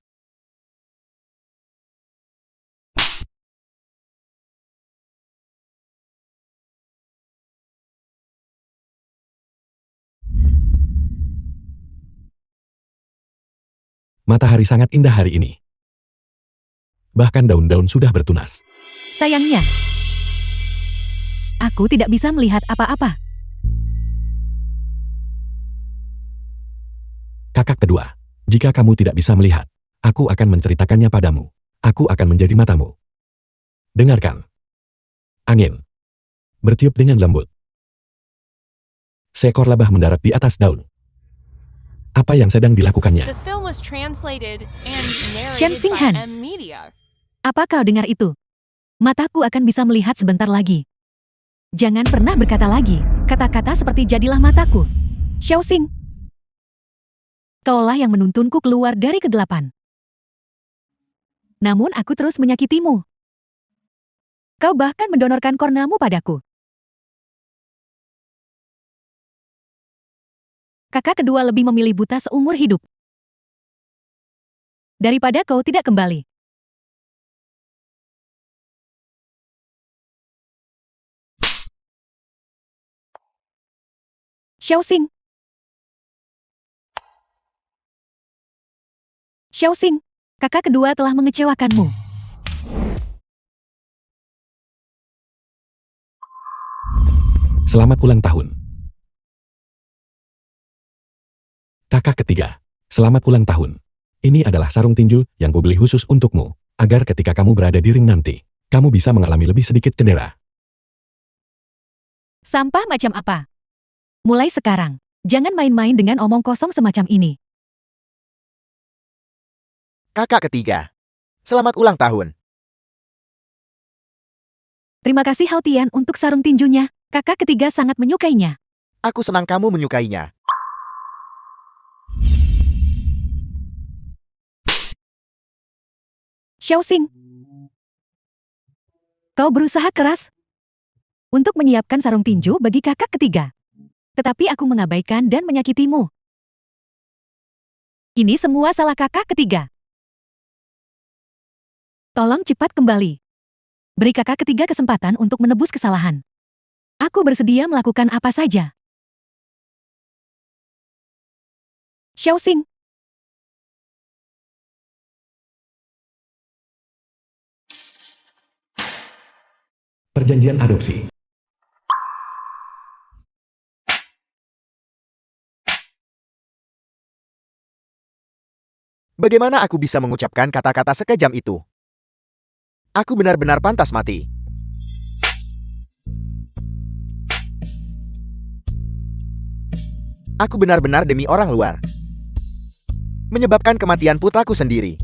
Speaker 2: Matahari sangat indah hari ini. Bahkan daun-daun sudah bertunas.
Speaker 4: Sayangnya, aku tidak bisa melihat apa-apa.
Speaker 2: Kakak kedua, jika kamu tidak bisa melihat, aku akan menceritakannya padamu. Aku akan menjadi matamu. Dengarkan. Angin bertiup dengan lembut. Seekor lebah mendarat di atas daun. Apa yang sedang dilakukannya?
Speaker 5: The film was translated and
Speaker 4: Shen
Speaker 5: narrated
Speaker 4: Xinghan.
Speaker 5: by M Media.
Speaker 4: Apa kau dengar itu? Mataku akan bisa melihat sebentar lagi. Jangan pernah berkata lagi kata-kata seperti jadilah mataku. Xiaoxing. Kaulah yang menuntunku keluar dari kegelapan. Namun aku terus menyakitimu. Kau bahkan mendonorkan kornamu padaku. Kakak kedua lebih memilih buta seumur hidup. daripada kau tidak kembali. Xiaoxing. Xiaoxing, kakak kedua telah mengecewakanmu.
Speaker 2: Selamat ulang tahun. Kakak ketiga, selamat ulang tahun. Ini adalah sarung tinju yang kubeli khusus untukmu, agar ketika kamu berada di ring nanti, kamu bisa mengalami lebih sedikit cedera.
Speaker 4: Sampah macam apa? Mulai sekarang, jangan main-main dengan omong kosong semacam ini.
Speaker 3: Kakak ketiga. Selamat ulang tahun.
Speaker 4: Terima kasih Hao Tian untuk sarung tinjunya. Kakak ketiga sangat menyukainya.
Speaker 3: Aku senang kamu menyukainya.
Speaker 4: Xiaoxing, kau berusaha keras untuk menyiapkan sarung tinju bagi kakak ketiga. Tetapi aku mengabaikan dan menyakitimu. Ini semua salah kakak ketiga. Tolong cepat kembali. Beri kakak ketiga kesempatan untuk menebus kesalahan. Aku bersedia melakukan apa saja. Xiaoxing,
Speaker 2: Perjanjian adopsi.
Speaker 3: Bagaimana aku bisa mengucapkan kata-kata sekejam itu? Aku benar-benar pantas mati. Aku benar-benar demi orang luar. Menyebabkan kematian putraku sendiri.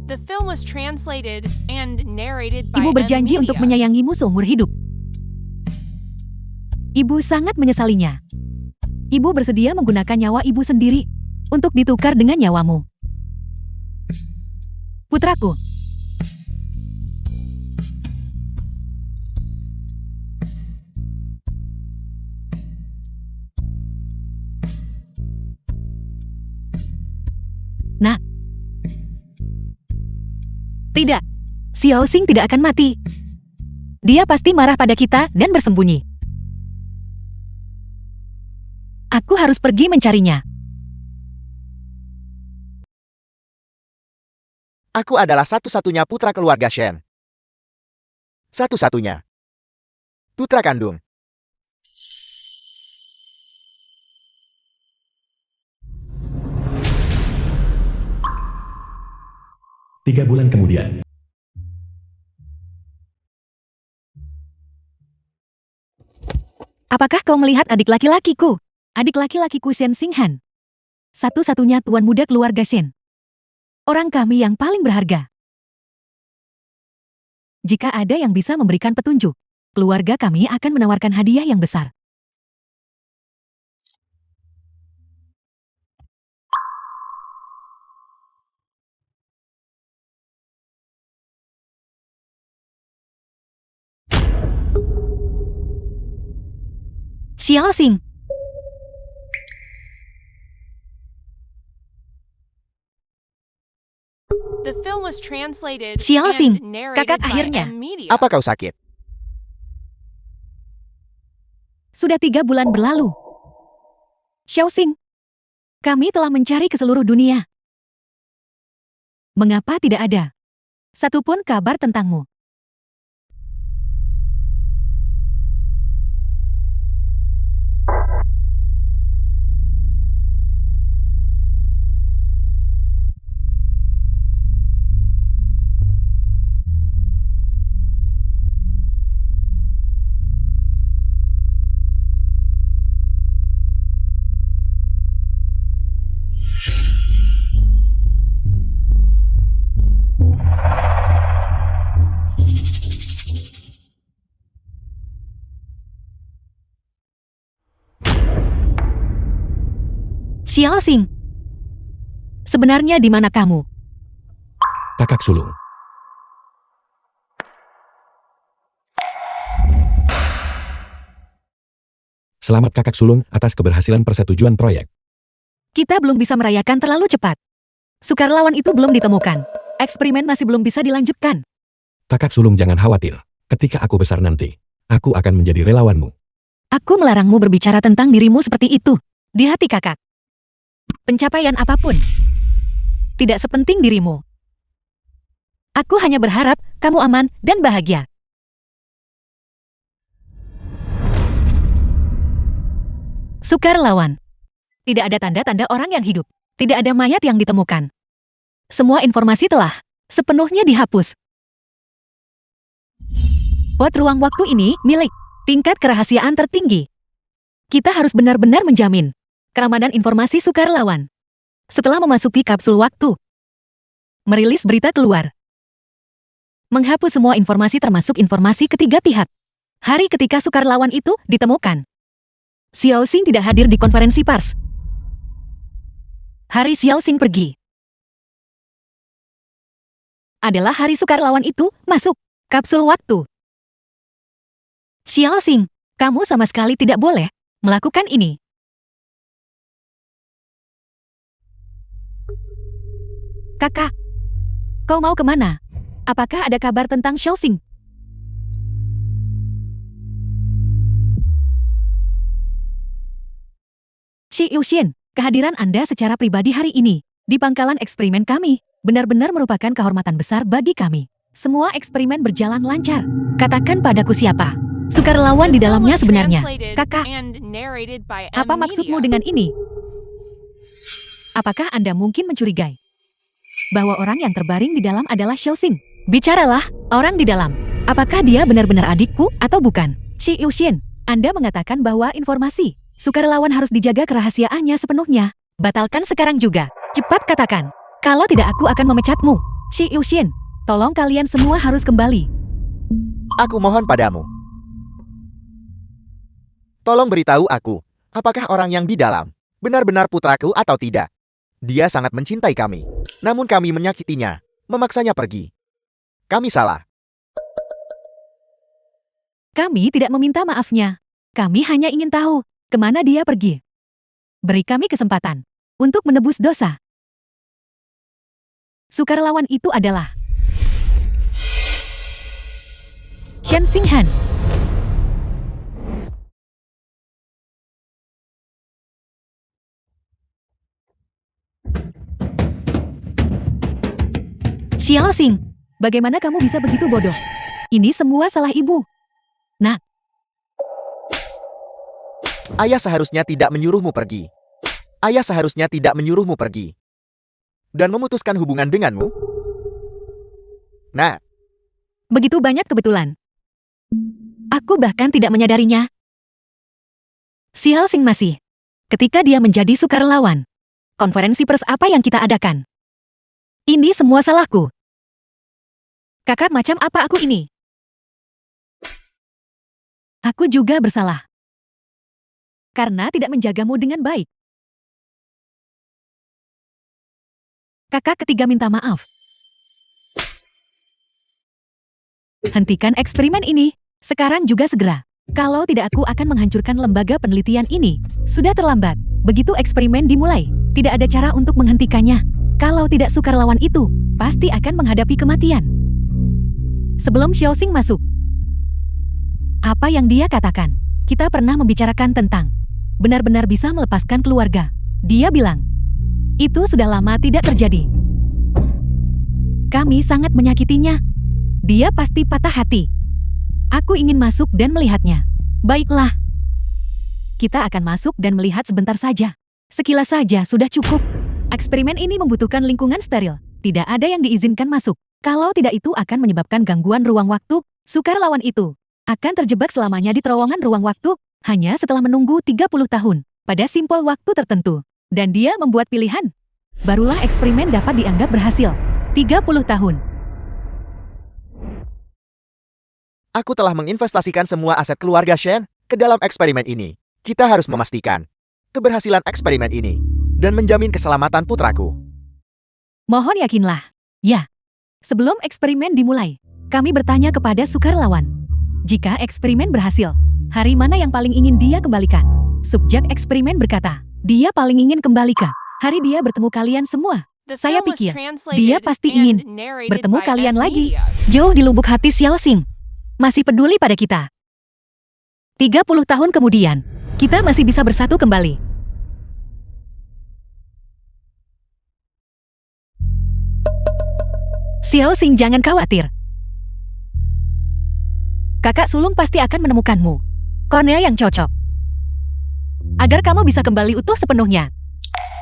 Speaker 5: The film was translated and narrated by
Speaker 4: ibu berjanji untuk
Speaker 5: Media.
Speaker 4: menyayangimu seumur hidup. Ibu sangat menyesalinya. Ibu bersedia menggunakan nyawa ibu sendiri untuk ditukar dengan nyawamu. Putraku, Nak. Tidak, Xiaoxing tidak akan mati. Dia pasti marah pada kita dan bersembunyi. Aku harus pergi mencarinya.
Speaker 3: Aku adalah satu-satunya putra keluarga Shen. Satu-satunya. Putra kandung.
Speaker 2: Tiga bulan kemudian.
Speaker 4: Apakah kau melihat adik laki-lakiku? Adik laki-lakiku Shen Xinghan. Satu-satunya tuan muda keluarga Shen. Orang kami yang paling berharga. Jika ada yang bisa memberikan petunjuk, keluarga kami akan menawarkan hadiah yang besar. Xiaoxing,
Speaker 5: The film was translated
Speaker 4: Xiaoxing,
Speaker 5: and narrated
Speaker 4: kakak
Speaker 5: by
Speaker 4: akhirnya.
Speaker 5: Media.
Speaker 3: Apa kau sakit?
Speaker 4: sudah 3 bulan berlalu. Xiaoxing, kami telah mencari ke seluruh dunia. Mengapa tidak ada satupun kabar tentangmu? Xiaoxing, sebenarnya di mana kamu?
Speaker 2: Kakak sulung. Selamat kakak sulung atas keberhasilan persetujuan proyek.
Speaker 4: Kita belum bisa merayakan terlalu cepat. Sukarelawan itu belum ditemukan. Eksperimen masih belum bisa dilanjutkan.
Speaker 2: Kakak sulung jangan khawatir. Ketika aku besar nanti, aku akan menjadi relawanmu.
Speaker 4: Aku melarangmu berbicara tentang dirimu seperti itu. Di hati kakak. Pencapaian apapun tidak sepenting dirimu. Aku hanya berharap kamu aman dan bahagia. Sukarelawan. Tidak ada tanda-tanda orang yang hidup. Tidak ada mayat yang ditemukan. Semua informasi telah sepenuhnya dihapus. Pot ruang waktu ini milik tingkat kerahasiaan tertinggi. Kita harus benar-benar menjamin keamanan informasi sukarelawan. Setelah memasuki kapsul waktu, merilis berita keluar. Menghapus semua informasi termasuk informasi ketiga pihak. Hari ketika sukarelawan itu ditemukan. Xiao Xing tidak hadir di konferensi pers. Hari Xiao Xing pergi. Adalah hari sukarelawan itu masuk kapsul waktu. Xiao Xing, kamu sama sekali tidak boleh melakukan ini. Kakak, kau mau kemana? Apakah ada kabar tentang Xiao Xing? Xi Yuxian, kehadiran Anda secara pribadi hari ini di pangkalan eksperimen kami benar-benar merupakan kehormatan besar bagi kami. Semua eksperimen berjalan lancar. Katakan padaku siapa sukarelawan di dalamnya sebenarnya. Kakak, apa maksudmu dengan ini? Apakah Anda mungkin mencurigai bahwa orang yang terbaring di dalam adalah Xiao Xing? Bicaralah, orang di dalam. Apakah dia benar-benar adikku atau bukan? Xi Yuxian, Anda mengatakan bahwa informasi sukarelawan harus dijaga kerahasiaannya sepenuhnya. Batalkan sekarang juga. Cepat katakan. Kalau tidak aku akan memecatmu. Xi Yuxian, tolong kalian semua harus kembali.
Speaker 3: Aku mohon padamu. Tolong beritahu aku, apakah orang yang di dalam benar-benar putraku atau tidak? Dia sangat mencintai kami, namun kami menyakitinya, memaksanya pergi. Kami salah.
Speaker 4: Kami tidak meminta maafnya. Kami hanya ingin tahu kemana dia pergi. Beri kami kesempatan untuk menebus dosa. Sukarelawan itu adalah Shen Xinghan. Xiao Xing, bagaimana kamu bisa begitu bodoh? Ini semua salah ibu. Nak,
Speaker 3: Ayah seharusnya tidak menyuruhmu pergi. Ayah seharusnya tidak menyuruhmu pergi. Dan memutuskan hubungan denganmu. Nah,
Speaker 4: begitu banyak kebetulan. Aku bahkan tidak menyadarinya. Xiao Xing masih. Ketika dia menjadi sukarelawan. Konferensi pers apa yang kita adakan? Ini semua salahku. Kakak macam apa aku ini? Aku juga bersalah. Karena tidak menjagamu dengan baik. Kakak ketiga minta maaf. Hentikan eksperimen ini. Sekarang juga segera. Kalau tidak aku akan menghancurkan lembaga penelitian ini. Sudah terlambat. Begitu eksperimen dimulai, tidak ada cara untuk menghentikannya. Kalau tidak sukarelawan itu, pasti akan menghadapi kematian. Sebelum Xiao Xing masuk, apa yang dia katakan? Kita pernah membicarakan tentang benar-benar bisa melepaskan keluarga. Dia bilang, itu sudah lama tidak terjadi. Kami sangat menyakitinya. Dia pasti patah hati. Aku ingin masuk dan melihatnya. Baiklah. Kita akan masuk dan melihat sebentar saja. Sekilas saja sudah cukup. Eksperimen ini membutuhkan lingkungan steril. Tidak ada yang diizinkan masuk. Kalau tidak itu akan menyebabkan gangguan ruang waktu. Sukarelawan itu akan terjebak selamanya di terowongan ruang waktu hanya setelah menunggu 30 tahun pada simpul waktu tertentu. Dan dia membuat pilihan. Barulah eksperimen dapat dianggap berhasil. 30 tahun.
Speaker 3: aku telah menginvestasikan semua aset keluarga Shen ke dalam eksperimen ini. Kita harus memastikan keberhasilan eksperimen ini dan menjamin keselamatan putraku.
Speaker 4: Mohon yakinlah. Ya. Sebelum eksperimen dimulai, kami bertanya kepada sukarelawan. Jika eksperimen berhasil, hari mana yang paling ingin dia kembalikan? Subjek eksperimen berkata, dia paling ingin kembali ke Hari dia bertemu kalian semua.
Speaker 5: The
Speaker 4: Saya
Speaker 5: film was
Speaker 4: pikir,
Speaker 5: translated
Speaker 4: dia pasti
Speaker 5: and
Speaker 4: ingin
Speaker 5: narrated
Speaker 4: bertemu
Speaker 5: by
Speaker 4: kalian
Speaker 5: M
Speaker 4: lagi.
Speaker 5: Media.
Speaker 4: Jauh di lubuk hati Xiao Xing. Masih peduli pada kita. 30 tahun kemudian, kita masih bisa bersatu kembali. Xiao Xing, jangan khawatir. Kakak sulung pasti akan menemukanmu. Kornea yang cocok. Agar kamu bisa kembali utuh sepenuhnya.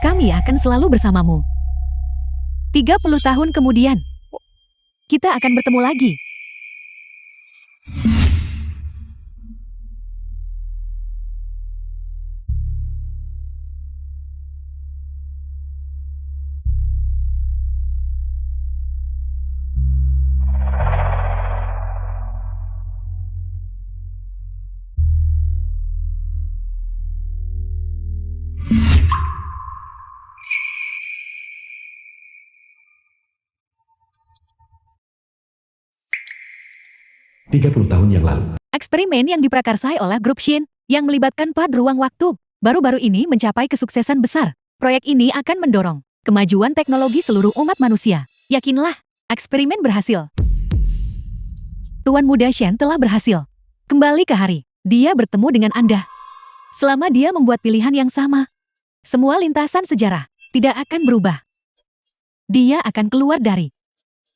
Speaker 4: Kami akan selalu bersamamu. 30 tahun kemudian, kita akan bertemu lagi.
Speaker 2: Tiga 30 tahun yang lalu.
Speaker 4: Eksperimen yang diprakarsai oleh grup Shin yang melibatkan pad ruang waktu baru-baru ini mencapai kesuksesan besar. Proyek ini akan mendorong kemajuan teknologi seluruh umat manusia. Yakinlah, eksperimen berhasil. Tuan Muda Shen telah berhasil. Kembali ke hari, dia bertemu dengan Anda. Selama dia membuat pilihan yang sama, semua lintasan sejarah tidak akan berubah. Dia akan keluar dari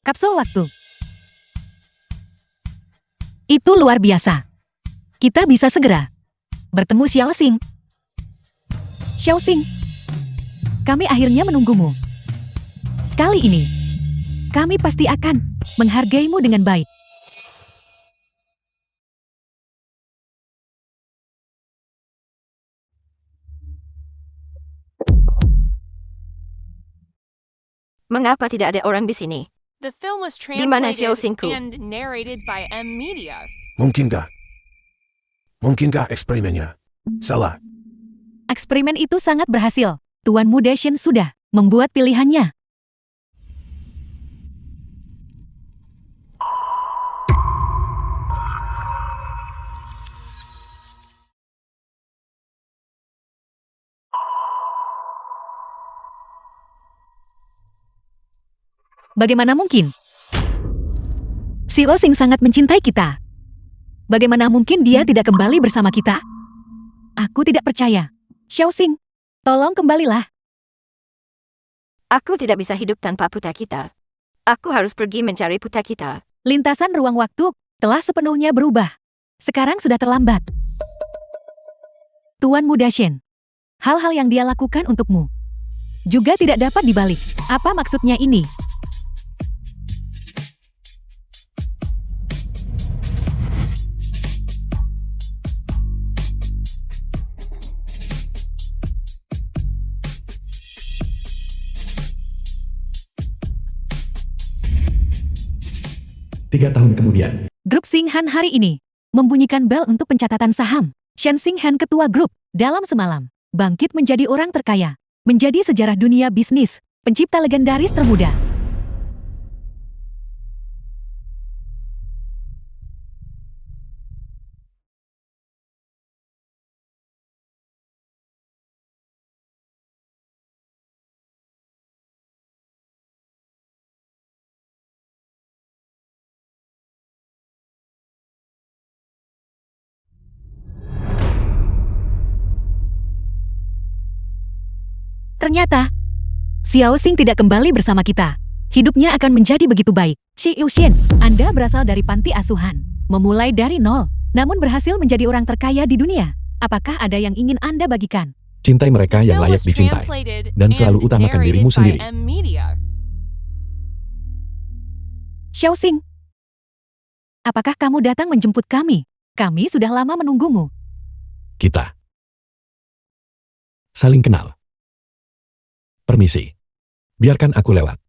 Speaker 4: kapsul waktu. Itu luar biasa. Kita bisa segera bertemu Xiao Xing. Xiao Xing, kami akhirnya menunggumu. Kali ini, kami pasti akan menghargaimu dengan baik.
Speaker 7: Mengapa tidak ada orang di sini?
Speaker 5: The film was
Speaker 7: Di mana Xiao
Speaker 5: translated
Speaker 7: Xingku?
Speaker 5: and narrated by M Media.
Speaker 1: Mungkinkah? Mungkinkah eksperimennya salah?
Speaker 4: Eksperimen itu sangat berhasil. Tuan Muda Shen sudah membuat pilihannya. Bagaimana mungkin? Xiao Xing sangat mencintai kita. Bagaimana mungkin dia tidak kembali bersama kita? Aku tidak percaya. Xiao Xing, tolong kembalilah.
Speaker 7: Aku tidak bisa hidup tanpa putra kita. Aku harus pergi mencari putra kita.
Speaker 4: Lintasan ruang waktu telah sepenuhnya berubah. Sekarang sudah terlambat. Tuan Muda Shen, hal-hal yang dia lakukan untukmu juga tidak dapat dibalik. Apa maksudnya ini?
Speaker 2: Tiga tahun kemudian.
Speaker 4: Grup Xing Han hari ini membunyikan bel untuk pencatatan saham. Shen Xing Han, ketua grup, dalam semalam bangkit menjadi orang terkaya, menjadi sejarah dunia bisnis, pencipta legendaris termuda. Ternyata, Xiao Xing tidak kembali bersama kita. Hidupnya akan menjadi begitu baik. Xi Yuxian, Anda berasal dari panti asuhan, memulai dari nol, namun berhasil menjadi orang terkaya di dunia. Apakah ada yang ingin Anda bagikan?
Speaker 2: Cintai mereka yang
Speaker 5: Film
Speaker 2: layak
Speaker 5: was
Speaker 2: dicintai.
Speaker 5: translated
Speaker 2: Dan selalu
Speaker 5: and
Speaker 2: utamakan
Speaker 5: narrated
Speaker 2: dirimu
Speaker 5: by
Speaker 2: sendiri.
Speaker 5: M Media.
Speaker 4: Xiao Xing, apakah kamu datang menjemput kami? Kami sudah lama menunggumu.
Speaker 2: Kita saling kenal. Permisi. Biarkan aku lewat.